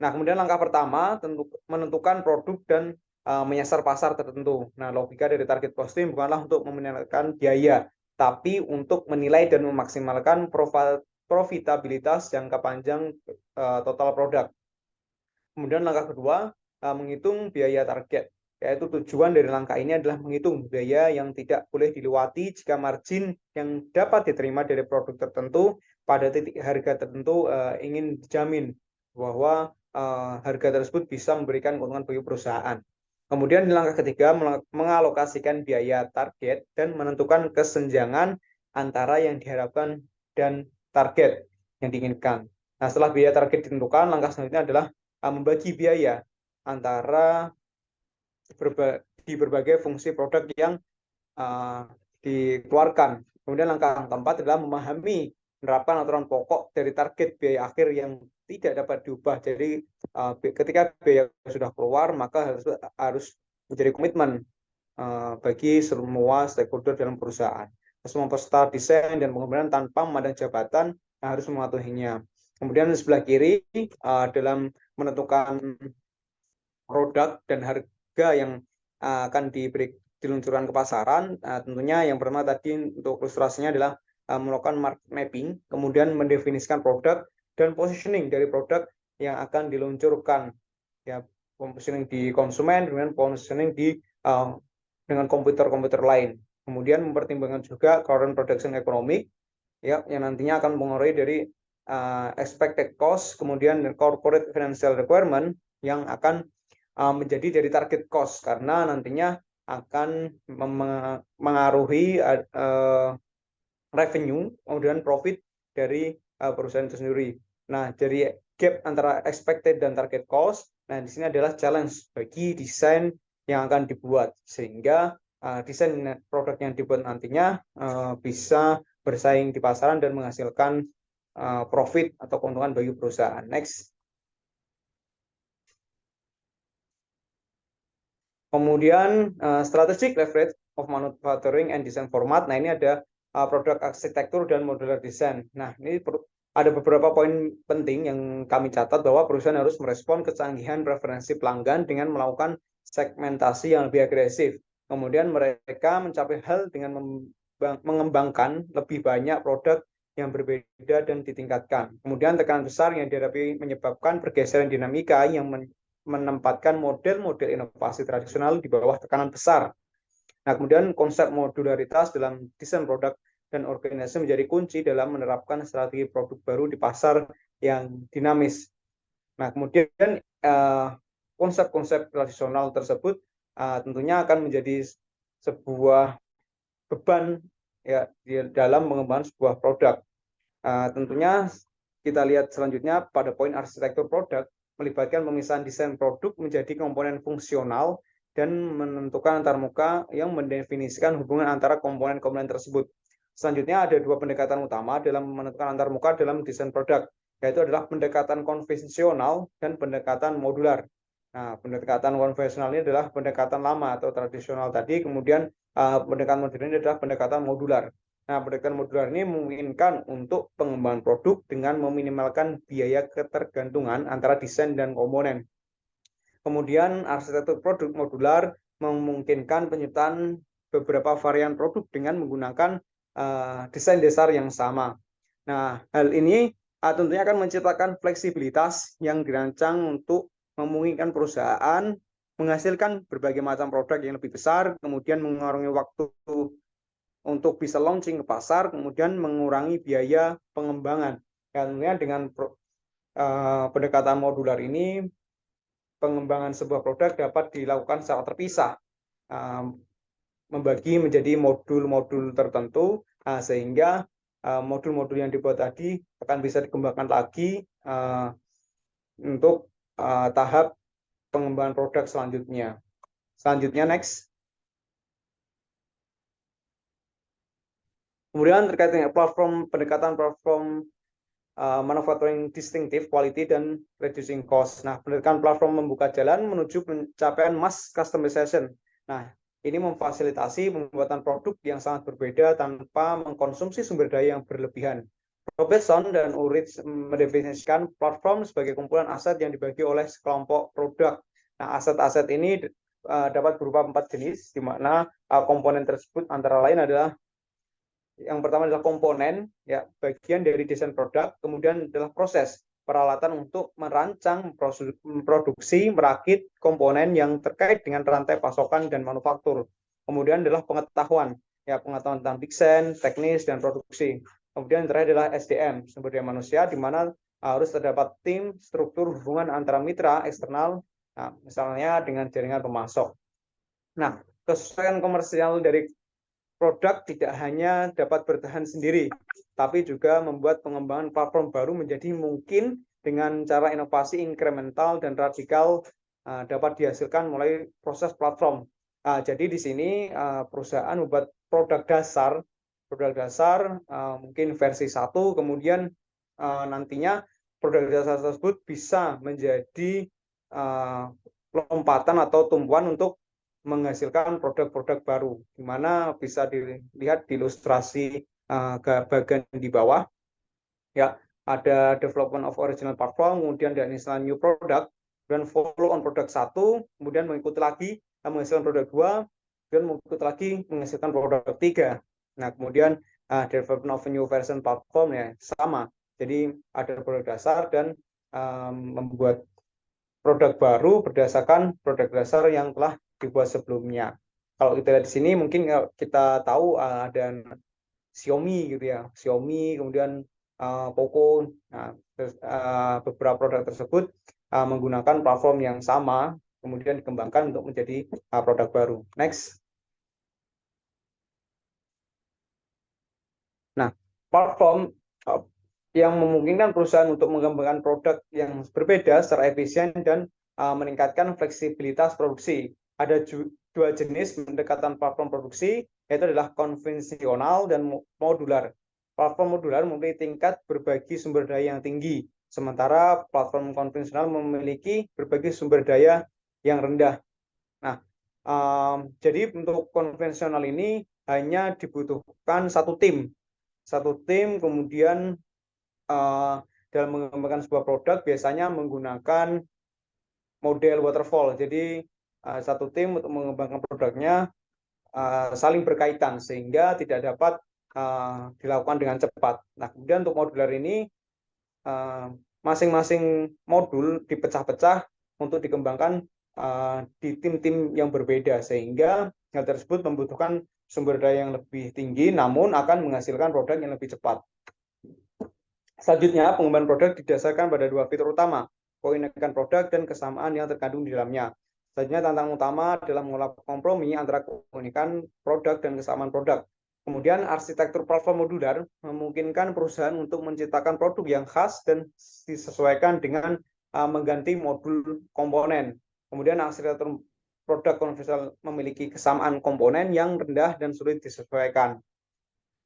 Nah, kemudian langkah pertama menentukan produk dan menyasar pasar tertentu. Nah, logika dari target costing bukanlah untuk memenilaikan biaya, tapi untuk menilai dan memaksimalkan profitabilitas jangka panjang total produk. Kemudian langkah kedua, menghitung biaya target, yaitu tujuan dari langkah ini adalah menghitung biaya yang tidak boleh dilewati jika margin yang dapat diterima dari produk tertentu pada titik harga tertentu ingin dijamin bahwa harga tersebut bisa memberikan keuntungan bagi perusahaan. Kemudian di langkah ketiga, mengalokasikan biaya target dan menentukan kesenjangan antara yang diharapkan dan target yang diinginkan. Nah, setelah biaya target ditentukan, langkah selanjutnya adalah membagi biaya antara di berbagai fungsi produk yang dikeluarkan. Kemudian langkah keempat adalah memahami menerapkan aturan pokok dari target biaya akhir yang tidak dapat diubah. Jadi ketika biaya sudah keluar, maka harus menjadi komitmen bagi semua stakeholder dalam perusahaan. Semua peserta desain dan pengembangan tanpa memandang jabatan harus mematuhinya. Kemudian sebelah kiri dalam menentukan produk dan harga yang akan diluncurkan ke pasaran, tentunya yang pertama tadi untuk ilustrasinya adalah melakukan market mapping, kemudian mendefinisikan produk dan positioning dari produk yang akan diluncurkan, ya, positioning di konsumen dengan positioning di dengan komputer-komputer lain. Kemudian mempertimbangkan juga current production economic, ya, yang nantinya akan mempengaruhi dari expected cost, kemudian corporate financial requirement yang akan menjadi dari target cost karena nantinya akan mengaruhi revenue kemudian profit dari perusahaan itu sendiri. Nah, dari gap antara expected dan target cost, nah di sini adalah challenge bagi desain yang akan dibuat sehingga desain produk yang dibuat nantinya bisa bersaing di pasaran dan menghasilkan profit atau keuntungan bagi perusahaan. Next. Kemudian strategic leverage of manufacturing and design format. Nah, ini ada produk arsitektur dan modular design. Nah, ini ada beberapa poin penting yang kami catat bahwa perusahaan harus merespon kecanggihan preferensi pelanggan dengan melakukan segmentasi yang lebih agresif. Kemudian mereka mencapai hal dengan mengembangkan lebih banyak produk yang berbeda dan ditingkatkan. Kemudian tekanan besar yang dihadapi menyebabkan pergeseran dinamika yang menempatkan model-model inovasi tradisional di bawah tekanan besar. Nah, kemudian konsep modularitas dalam desain produk dan organisasi menjadi kunci dalam menerapkan strategi produk baru di pasar yang dinamis. Nah, kemudian konsep-konsep tradisional tersebut tentunya akan menjadi sebuah beban ya di dalam mengembangkan sebuah produk. Tentunya kita lihat selanjutnya pada poin arsitektur produk melibatkan pemisahan desain produk menjadi komponen fungsional dan menentukan antarmuka yang mendefinisikan hubungan antara komponen-komponen tersebut. Selanjutnya ada dua pendekatan utama dalam menentukan antarmuka dalam desain produk, yaitu adalah pendekatan konvensional dan pendekatan modular. Nah, pendekatan konvensional ini adalah pendekatan lama atau tradisional tadi, kemudian pendekatan modern ini adalah pendekatan modular. Nah, pendekatan modular ini memungkinkan untuk pengembangan produk dengan meminimalkan biaya ketergantungan antara desain dan komponen. Kemudian arsitektur produk modular memungkinkan penyertaan beberapa varian produk dengan menggunakan desain dasar yang sama. Nah, hal ini tentunya akan menciptakan fleksibilitas yang dirancang untuk memungkinkan perusahaan menghasilkan berbagai macam produk yang lebih besar, kemudian mengurangi waktu untuk bisa launching ke pasar, kemudian mengurangi biaya pengembangan. Kemudian dengan pendekatan modular ini, pengembangan sebuah produk dapat dilakukan secara terpisah, membagi menjadi modul-modul tertentu, sehingga modul-modul yang dibuat tadi akan bisa dikembangkan lagi untuk tahap pengembangan produk selanjutnya. Selanjutnya, next. Kemudian terkait dengan pendekatan platform manufacturing distinctive quality dan reducing cost. Nah, pendekatan platform membuka jalan menuju pencapaian mass customization. Nah, ini memfasilitasi pembuatan produk yang sangat berbeda tanpa mengkonsumsi sumber daya yang berlebihan. Robertson dan Ulrich mendefinisikan platform sebagai kumpulan aset yang dibagi oleh sekelompok produk. Nah, aset-aset ini dapat berupa 4 jenis, di mana komponen tersebut antara lain adalah yang pertama adalah komponen, ya, bagian dari desain produk, kemudian adalah proses, peralatan untuk merancang, produksi, merakit komponen yang terkait dengan rantai pasokan dan manufaktur. Kemudian adalah pengetahuan, ya, pengetahuan tentang desain, teknis, dan produksi. Kemudian yang terakhir adalah SDM, sumber daya manusia, di mana harus terdapat tim, struktur, hubungan antara mitra eksternal, nah, misalnya dengan jaringan pemasok. Nah, kesesuaian komersial dari produk tidak hanya dapat bertahan sendiri, tapi juga membuat pengembangan platform baru menjadi mungkin dengan cara inovasi incremental dan radikal dapat dihasilkan mulai proses platform. Jadi di sini perusahaan membuat produk dasar mungkin versi 1, kemudian nantinya produk dasar tersebut bisa menjadi lompatan atau tumpuan untuk menghasilkan produk-produk baru, di mana bisa dilihat di ilustrasi bagian di bawah, ya, ada development of original platform, kemudian ada istilah new product, dan follow on produk 1, kemudian mengikuti lagi menghasilkan produk 2, dan mengikuti lagi menghasilkan produk 3. Nah, kemudian development of new version platform, ya, sama. Jadi ada produk dasar dan membuat produk baru berdasarkan produk dasar yang telah dibuat sebelumnya. Kalau kita lihat di sini mungkin kita tahu ada Xiaomi gitu ya, Xiaomi, kemudian Poco. Nah, beberapa produk tersebut menggunakan platform yang sama, kemudian dikembangkan untuk menjadi produk baru. Next. Nah, platform yang memungkinkan perusahaan untuk mengembangkan produk yang berbeda secara efisien dan meningkatkan fleksibilitas produksi. Ada dua jenis pendekatan platform produksi, yaitu adalah konvensional dan modular. Platform modular memiliki tingkat berbagi sumber daya yang tinggi, sementara platform konvensional memiliki berbagi sumber daya yang rendah. Nah, jadi untuk konvensional ini hanya dibutuhkan satu tim, kemudian dalam mengembangkan sebuah produk biasanya menggunakan model waterfall. Jadi satu tim untuk mengembangkan produknya saling berkaitan sehingga tidak dapat dilakukan dengan cepat. Nah, kemudian untuk modular ini masing-masing modul dipecah-pecah untuk dikembangkan di tim-tim yang berbeda, sehingga hal tersebut membutuhkan sumber daya yang lebih tinggi namun akan menghasilkan produk yang lebih cepat. Selanjutnya, pengembangan produk didasarkan pada dua fitur utama, keunikan produk dan kesamaan yang terkandung di dalamnya. Selanjutnya, tantangan utama adalah mengolah kompromi antara keunikan produk dan kesamaan produk. Kemudian, arsitektur platform modular memungkinkan perusahaan untuk menciptakan produk yang khas dan disesuaikan dengan mengganti modul komponen. Kemudian, arsitektur produk konvensional memiliki kesamaan komponen yang rendah dan sulit disesuaikan.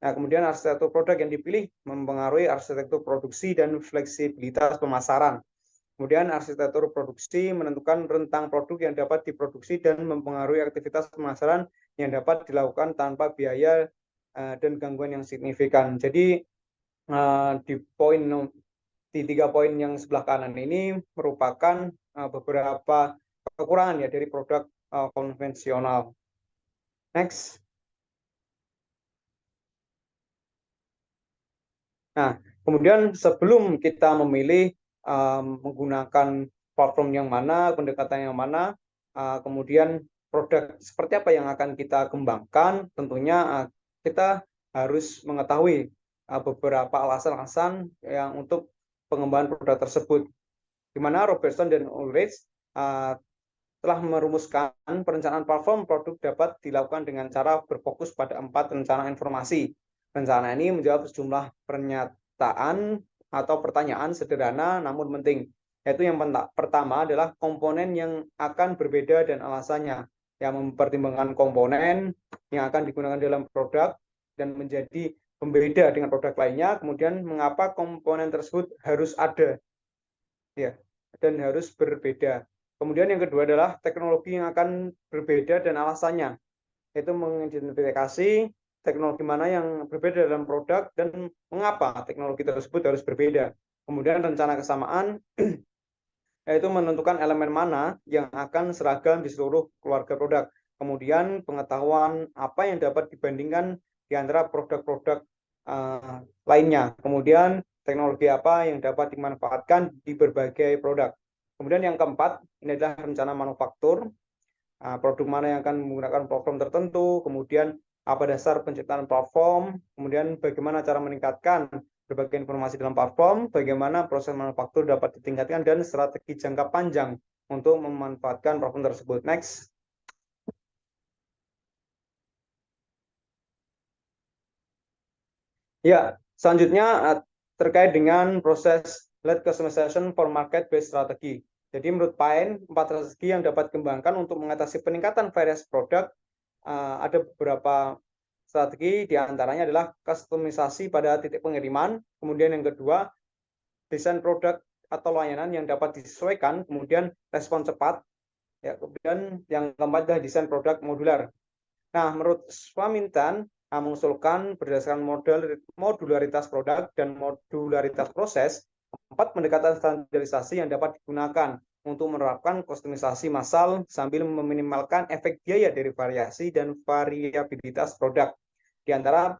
Nah, kemudian arsitektur produk yang dipilih mempengaruhi arsitektur produksi dan fleksibilitas pemasaran. Kemudian arsitektur produksi menentukan rentang produk yang dapat diproduksi dan mempengaruhi aktivitas pemasaran yang dapat dilakukan tanpa biaya dan gangguan yang signifikan. Jadi di 3 poin yang sebelah kanan ini merupakan beberapa kekurangan ya dari produk konvensional. Next. Nah, kemudian sebelum kita memilih menggunakan platform yang mana, pendekatan yang mana, kemudian produk seperti apa yang akan kita kembangkan, tentunya kita harus mengetahui beberapa alasan-alasan yang untuk pengembangan produk tersebut, di mana Robertson dan Ulrich telah merumuskan perencanaan platform produk dapat dilakukan dengan cara berfokus pada 4 rencana informasi. Rencana ini menjawab sejumlah pernyataan atau pertanyaan sederhana namun penting, yaitu yang pertama adalah komponen yang akan berbeda dan alasannya, yang mempertimbangkan komponen yang akan digunakan dalam produk dan menjadi pembeda dengan produk lainnya, kemudian mengapa komponen tersebut harus ada, ya, dan harus berbeda. Kemudian yang kedua adalah teknologi yang akan berbeda dan alasannya, yaitu mengidentifikasi teknologi mana yang berbeda dalam produk dan mengapa teknologi tersebut harus berbeda. Kemudian rencana kesamaan, yaitu menentukan elemen mana yang akan seragam di seluruh keluarga produk. Kemudian pengetahuan apa yang dapat dibandingkan di antara produk-produk lainnya. Kemudian teknologi apa yang dapat dimanfaatkan di berbagai produk. Kemudian yang keempat, ini adalah rencana manufaktur. Produk mana yang akan menggunakan platform tertentu, kemudian apa dasar penciptaan platform, kemudian bagaimana cara meningkatkan berbagai informasi dalam platform, bagaimana proses manufaktur dapat ditingkatkan, dan strategi jangka panjang untuk memanfaatkan platform tersebut. Next. Ya, selanjutnya terkait dengan proses lead customization for market-based strategy. Jadi menurut Pine, 4 strategi yang dapat dikembangkan untuk mengatasi peningkatan variasi produk. Ada beberapa strategi, diantaranya adalah kustomisasi pada titik pengiriman, kemudian yang kedua, desain produk atau layanan yang dapat disesuaikan, kemudian respon cepat, ya, kemudian yang keempat adalah desain produk modular. Nah, menurut Swaminathan mengusulkan berdasarkan modularitas produk dan modularitas proses, 4 pendekatan standarisasi yang dapat digunakan untuk menerapkan kustomisasi massal sambil meminimalkan efek biaya dari variasi dan variabilitas produk. Di antara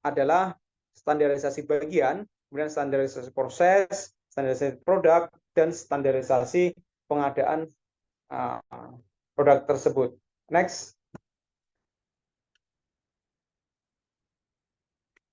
adalah standarisasi bagian, kemudian standarisasi proses, standarisasi produk, dan standarisasi pengadaan produk tersebut. Next.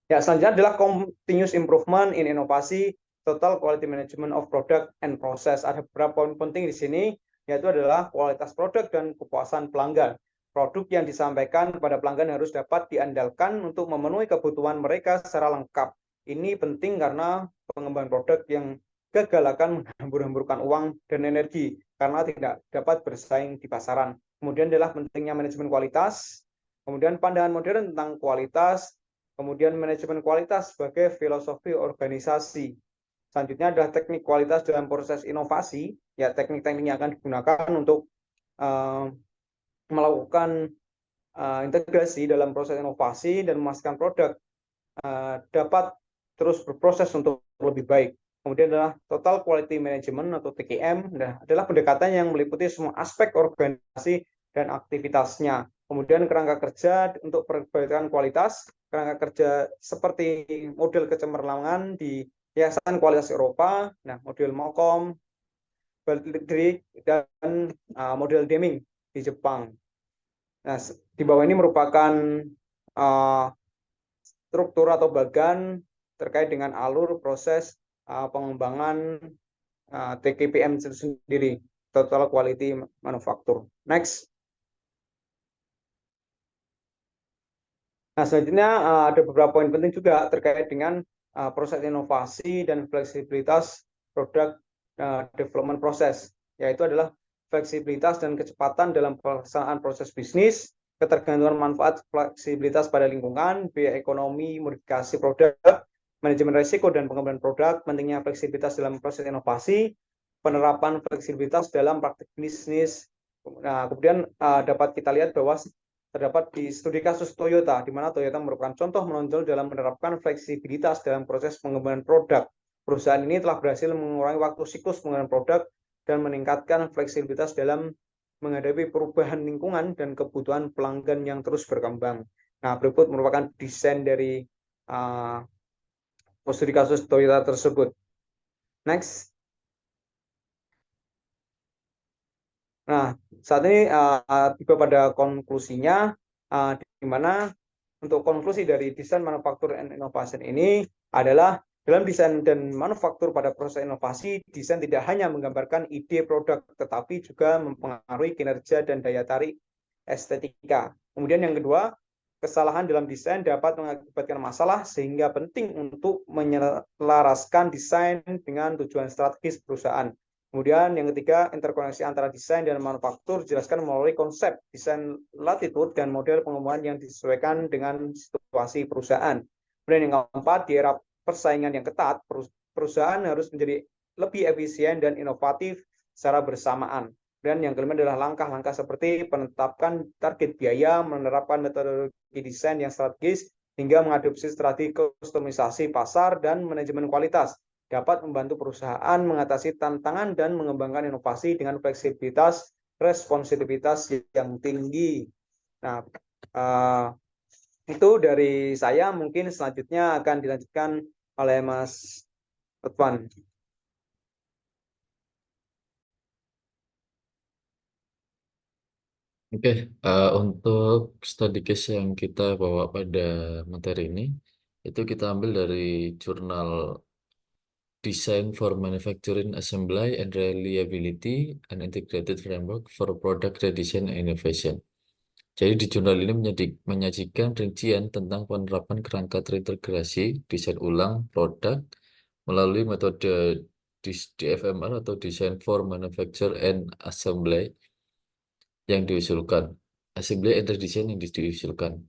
Ya, selanjutnya adalah continuous improvement in inovasi, total quality management of product and process. Ada beberapa poin penting di sini, yaitu adalah kualitas produk dan kepuasan pelanggan. Produk yang disampaikan kepada pelanggan harus dapat diandalkan untuk memenuhi kebutuhan mereka secara lengkap. Ini penting karena pengembangan produk yang gagal akan menghambur-hamburkan uang dan energi karena tidak dapat bersaing di pasaran. Kemudian adalah pentingnya manajemen kualitas, kemudian pandangan modern tentang kualitas, kemudian manajemen kualitas sebagai filosofi organisasi. Selanjutnya adalah teknik kualitas dalam proses inovasi, ya teknik-teknik yang akan digunakan untuk melakukan integrasi dalam proses inovasi dan memastikan produk dapat terus berproses untuk lebih baik. Kemudian adalah total quality management atau TQM, adalah pendekatan yang meliputi semua aspek organisasi dan aktivitasnya. Kemudian kerangka kerja untuk perbaikan kualitas, kerangka kerja seperti model kecemerlangan di Yayasan Kualitas Eropa, model MOCOM, Baldrick, dan model Deming di Jepang. Nah, di bawah ini merupakan struktur atau bagan terkait dengan alur proses pengembangan TQPM itu sendiri, Total Quality Manufacture. Next. Nah, selanjutnya ada beberapa poin penting juga terkait dengan proses inovasi dan fleksibilitas produk development proses, yaitu adalah fleksibilitas dan kecepatan dalam pelaksanaan proses bisnis, ketergantungan manfaat fleksibilitas pada lingkungan, biaya ekonomi, modifikasi produk, manajemen risiko dan pengembangan produk, pentingnya fleksibilitas dalam proses inovasi, penerapan fleksibilitas dalam praktik bisnis. Nah, kemudian dapat kita lihat bahwa terdapat di studi kasus Toyota, di mana Toyota merupakan contoh menonjol dalam menerapkan fleksibilitas dalam proses pengembangan produk. Perusahaan ini telah berhasil mengurangi waktu siklus pengembangan produk dan meningkatkan fleksibilitas dalam menghadapi perubahan lingkungan dan kebutuhan pelanggan yang terus berkembang. Nah, berikut merupakan desain dari studi kasus Toyota tersebut. Next. Nah, saat ini tiba pada konklusinya, di mana untuk konklusi dari desain manufaktur and innovation ini adalah dalam desain dan manufaktur pada proses inovasi, desain tidak hanya menggambarkan ide produk, tetapi juga mempengaruhi kinerja dan daya tarik estetika. Kemudian yang kedua, kesalahan dalam desain dapat mengakibatkan masalah sehingga penting untuk menyelaraskan desain dengan tujuan strategis perusahaan. Kemudian yang ketiga, interkoneksi antara desain dan manufaktur dijelaskan melalui konsep desain latitude dan model pengembangan yang disesuaikan dengan situasi perusahaan. Kemudian yang keempat, di era persaingan yang ketat, perusahaan harus menjadi lebih efisien dan inovatif secara bersamaan. Dan yang kelima adalah langkah-langkah seperti penetapan target biaya, menerapkan metodologi desain yang strategis, hingga mengadopsi strategi kustomisasi pasar dan manajemen kualitas dapat membantu perusahaan mengatasi tantangan dan mengembangkan inovasi dengan fleksibilitas, responsivitas yang tinggi. Nah, itu dari saya. Mungkin selanjutnya akan dilanjutkan oleh Mas Lutfan. Oke, untuk study case yang kita bawa pada materi ini, itu kita ambil dari jurnal Design for Manufacturing Assembly and Reliability and Integrated Framework for Product Redesign and Innovation. Jadi di jurnal ini menyajikan rincian tentang penerapan kerangka terintegrasi desain ulang produk melalui metode DFMR atau Design for Manufacture and Assembly yang diusulkan. Assembly and Redesign yang diusulkan.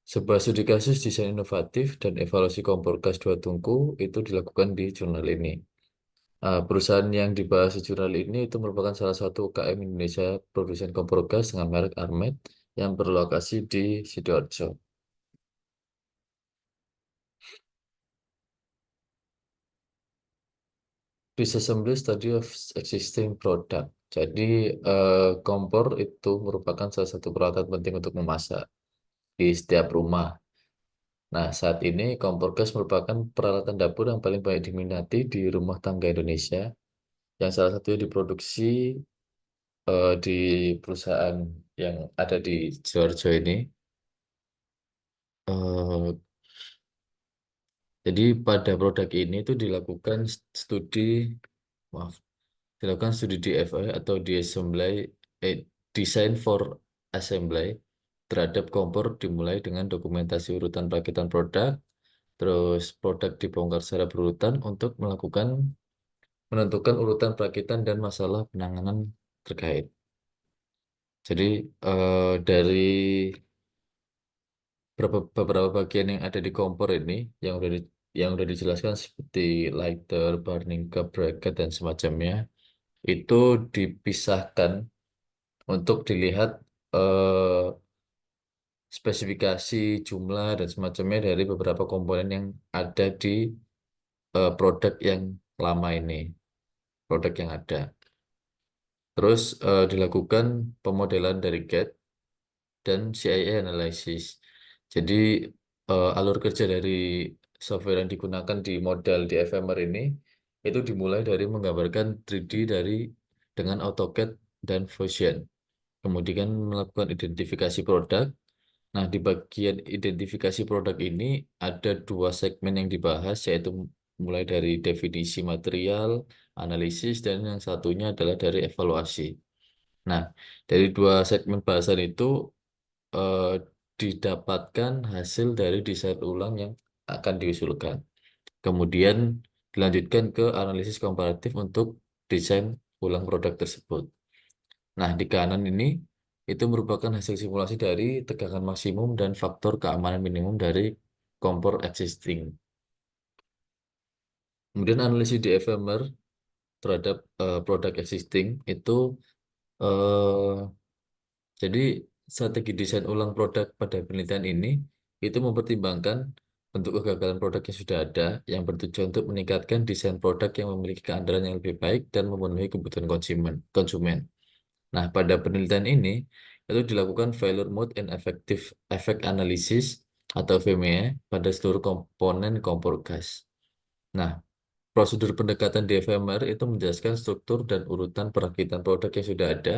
Sebuah studi kasus desain inovatif dan evaluasi kompor gas dua tungku itu dilakukan di jurnal ini. Perusahaan yang dibahas di jurnal ini itu merupakan salah satu UKM Indonesia produsen kompor gas dengan merek Armet yang berlokasi di Sidoarjo. Disassembly study of existing product. Jadi kompor itu merupakan salah satu peralatan penting untuk memasak di setiap rumah. Nah, saat ini kompor gas merupakan peralatan dapur yang paling banyak diminati di rumah tangga Indonesia, yang salah satunya diproduksi di perusahaan yang ada di Sidoarjo ini. Jadi pada produk ini itu dilakukan studi, maaf, dilakukan studi DFI atau Design for Assembly terhadap kompor dimulai dengan dokumentasi urutan perakitan produk, terus produk dibongkar secara berurutan untuk menentukan urutan perakitan dan masalah penanganan terkait. Jadi dari beberapa bagian yang ada di kompor ini yang udah dijelaskan seperti lighter, burning cup, bracket dan semacamnya itu dipisahkan untuk dilihat spesifikasi jumlah dan semacamnya dari beberapa komponen yang ada di produk yang lama ini, produk yang ada. Terus dilakukan pemodelan dari GATT dan CIA analysis. Jadi alur kerja dari software yang digunakan di model DFMR ini itu dimulai dari menggambarkan 3D dengan AutoCAD dan Fusion. Kemudian melakukan identifikasi produk. Nah, di bagian identifikasi produk ini ada dua segmen yang dibahas, yaitu mulai dari definisi material, analisis, dan yang satunya adalah dari evaluasi. Nah, dari dua segmen bahasan itu eh, didapatkan hasil dari desain ulang yang akan diusulkan. Kemudian dilanjutkan ke analisis komparatif untuk desain ulang produk tersebut. Nah, di kanan ini itu merupakan hasil simulasi dari tegangan maksimum dan faktor keamanan minimum dari kompor existing. Kemudian analisis DFMR terhadap produk existing itu eh, jadi strategi desain ulang produk pada penelitian ini itu mempertimbangkan bentuk kegagalan produk yang sudah ada yang bertujuan untuk meningkatkan desain produk yang memiliki keandalan yang lebih baik dan memenuhi kebutuhan konsumen. Nah, pada penelitian ini itu dilakukan failure mode and effect analysis atau VME pada seluruh komponen kompor gas. Nah, prosedur pendekatan DFMR itu menjelaskan struktur dan urutan perakitan produk yang sudah ada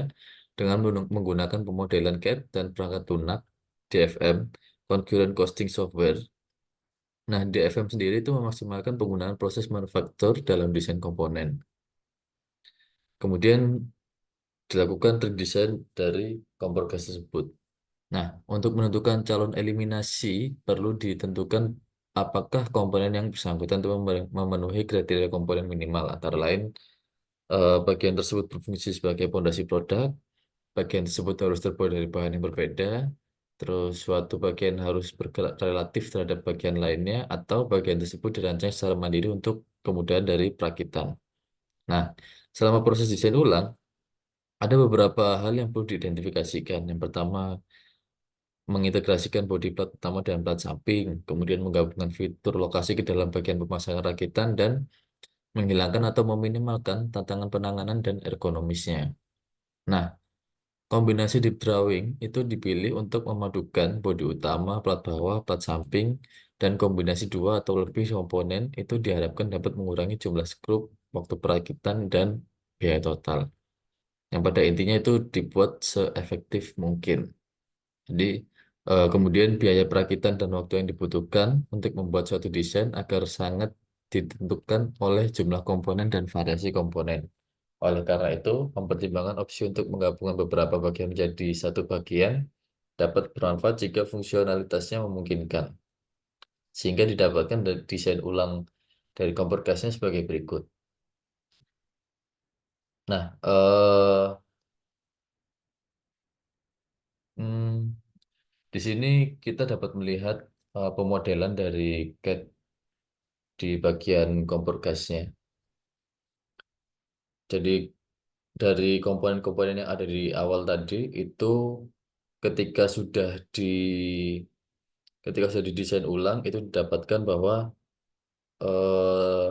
dengan menggunakan pemodelan CAD dan perangkat lunak DFM, Concurrent Costing Software. Nah, DFM sendiri itu memaksimalkan penggunaan proses manufaktur dalam desain komponen. Kemudian dilakukan redesign dari kompor gas tersebut. Nah, untuk menentukan calon eliminasi perlu ditentukan apakah komponen yang bersangkutan itu memenuhi kriteria komponen minimal, antara lain bagian tersebut berfungsi sebagai pondasi produk, bagian tersebut harus terbuat dari bahan yang berbeda, terus suatu bagian harus bergerak relatif terhadap bagian lainnya, atau bagian tersebut dirancang secara mandiri untuk kemudahan dari perakitan. Nah, selama proses desain ulang, ada beberapa hal yang perlu diidentifikasikan. Yang pertama, mengintegrasikan bodi plat utama dan plat samping, kemudian menggabungkan fitur lokasi ke dalam bagian pemasangan rakitan, dan menghilangkan atau meminimalkan tantangan penanganan dan ergonomisnya. Nah, kombinasi deep drawing itu dipilih untuk memadukan bodi utama, plat bawah, plat samping, dan kombinasi dua atau lebih komponen itu diharapkan dapat mengurangi jumlah skrup, waktu perakitan, dan biaya total. Yang pada intinya itu dibuat seefektif mungkin. Jadi, kemudian biaya perakitan dan waktu yang dibutuhkan untuk membuat suatu desain agar sangat ditentukan oleh jumlah komponen dan variasi komponen. Oleh karena itu, mempertimbangkan opsi untuk menggabungkan beberapa bagian menjadi satu bagian dapat bermanfaat jika fungsionalitasnya memungkinkan, sehingga didapatkan desain ulang dari kompor gasnya sebagai berikut. Nah, di sini kita dapat melihat pemodelan dari CAD di bagian kompor gasnya. Jadi dari komponen-komponen yang ada di awal tadi itu ketika sudah di ketika sudah didesain ulang itu didapatkan bahwa eh,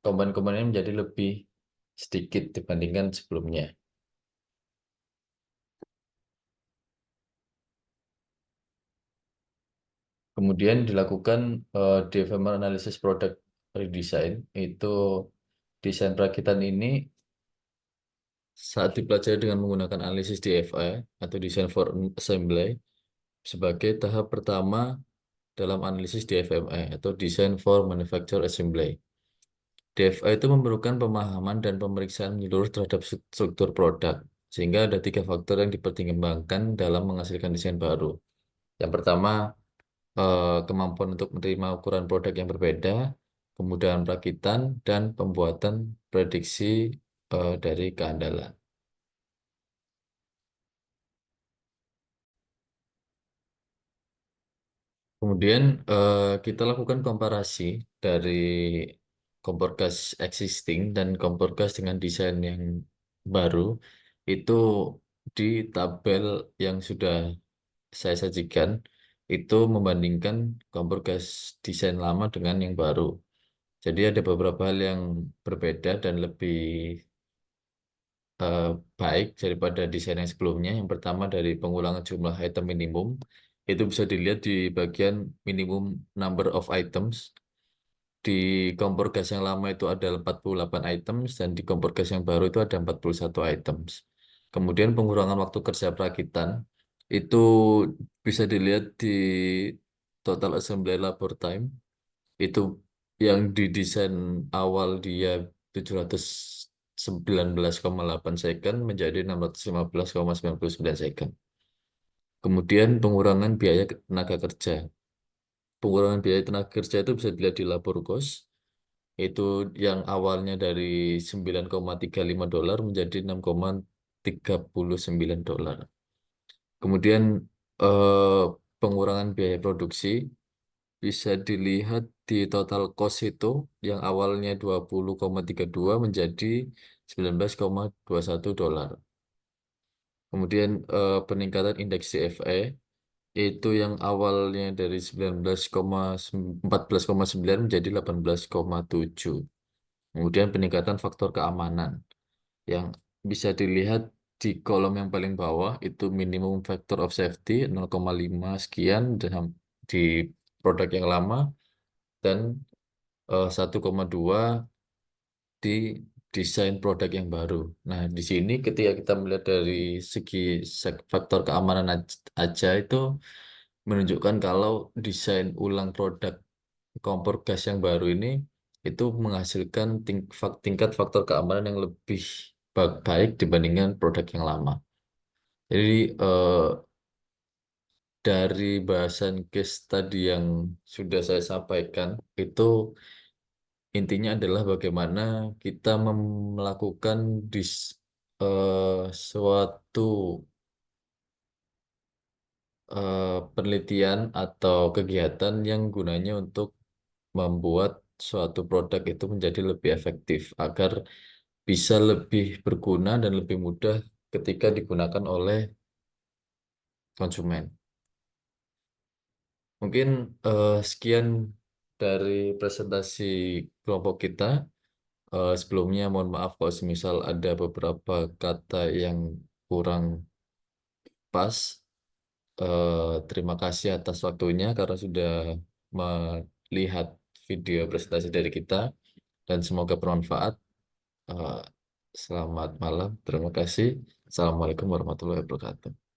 komponen-komponennya menjadi lebih sedikit dibandingkan sebelumnya. Kemudian dilakukan DFMR Analysis Product Redesign. Itu desain perakitan ini saat dipelajari dengan menggunakan analisis DFA atau Design for Assembly sebagai tahap pertama dalam analisis DFMA atau Design for Manufacture Assembly. DFA itu memerlukan pemahaman dan pemeriksaan menyeluruh terhadap struktur produk, sehingga ada tiga faktor yang dipertimbangkan dalam menghasilkan desain baru. Yang pertama, kemampuan untuk menerima ukuran produk yang berbeda, kemudahan perakitan, dan pembuatan prediksi dari keandalan. Kemudian kita lakukan komparasi dari kompor gas existing dan kompor gas dengan desain yang baru. Itu di tabel yang sudah saya sajikan, itu membandingkan kompor gas desain lama dengan yang baru. Jadi ada beberapa hal yang berbeda dan lebih eh, baik daripada desain yang sebelumnya. Yang pertama dari pengulangan jumlah item minimum, itu bisa dilihat di bagian minimum number of items. Di kompor gas yang lama itu ada 48 items dan di kompor gas yang baru itu ada 41 items. Kemudian pengurangan waktu kerja perakitan itu bisa dilihat di total assembly labor time. Itu yang didesain awal dia 719,8 second menjadi 615,99 second. Kemudian pengurangan biaya tenaga kerja. Pengurangan biaya tenaga kerja itu bisa dilihat di labor cost. Itu yang awalnya dari $9,35 menjadi $6,39. Kemudian eh, pengurangan biaya produksi bisa dilihat di total cost itu yang awalnya 20,32 menjadi $19,21. Kemudian peningkatan indeks CFA itu yang awalnya dari 14,9 menjadi 18,7. Kemudian peningkatan faktor keamanan yang bisa dilihat di kolom yang paling bawah itu minimum factor of safety 0,5 sekian dalam di produk yang lama dan 1,2 di desain produk yang baru. Nah, di sini ketika kita melihat dari segi faktor keamanan aja itu menunjukkan kalau desain ulang produk kompor gas yang baru ini itu menghasilkan tingkat faktor keamanan yang lebih baik dibandingkan produk yang lama. Jadi dari bahasan case tadi yang sudah saya sampaikan itu intinya adalah bagaimana kita melakukan suatu penelitian atau kegiatan yang gunanya untuk membuat suatu produk itu menjadi lebih efektif agar bisa lebih berguna dan lebih mudah ketika digunakan oleh konsumen. Mungkin sekian dari presentasi kelompok kita. Sebelumnya mohon maaf kalau semisal ada beberapa kata yang kurang pas. Terima kasih atas waktunya karena sudah melihat video presentasi dari kita dan semoga bermanfaat. Eh, Selamat malam, terima kasih. Assalamualaikum warahmatullahi wabarakatuh.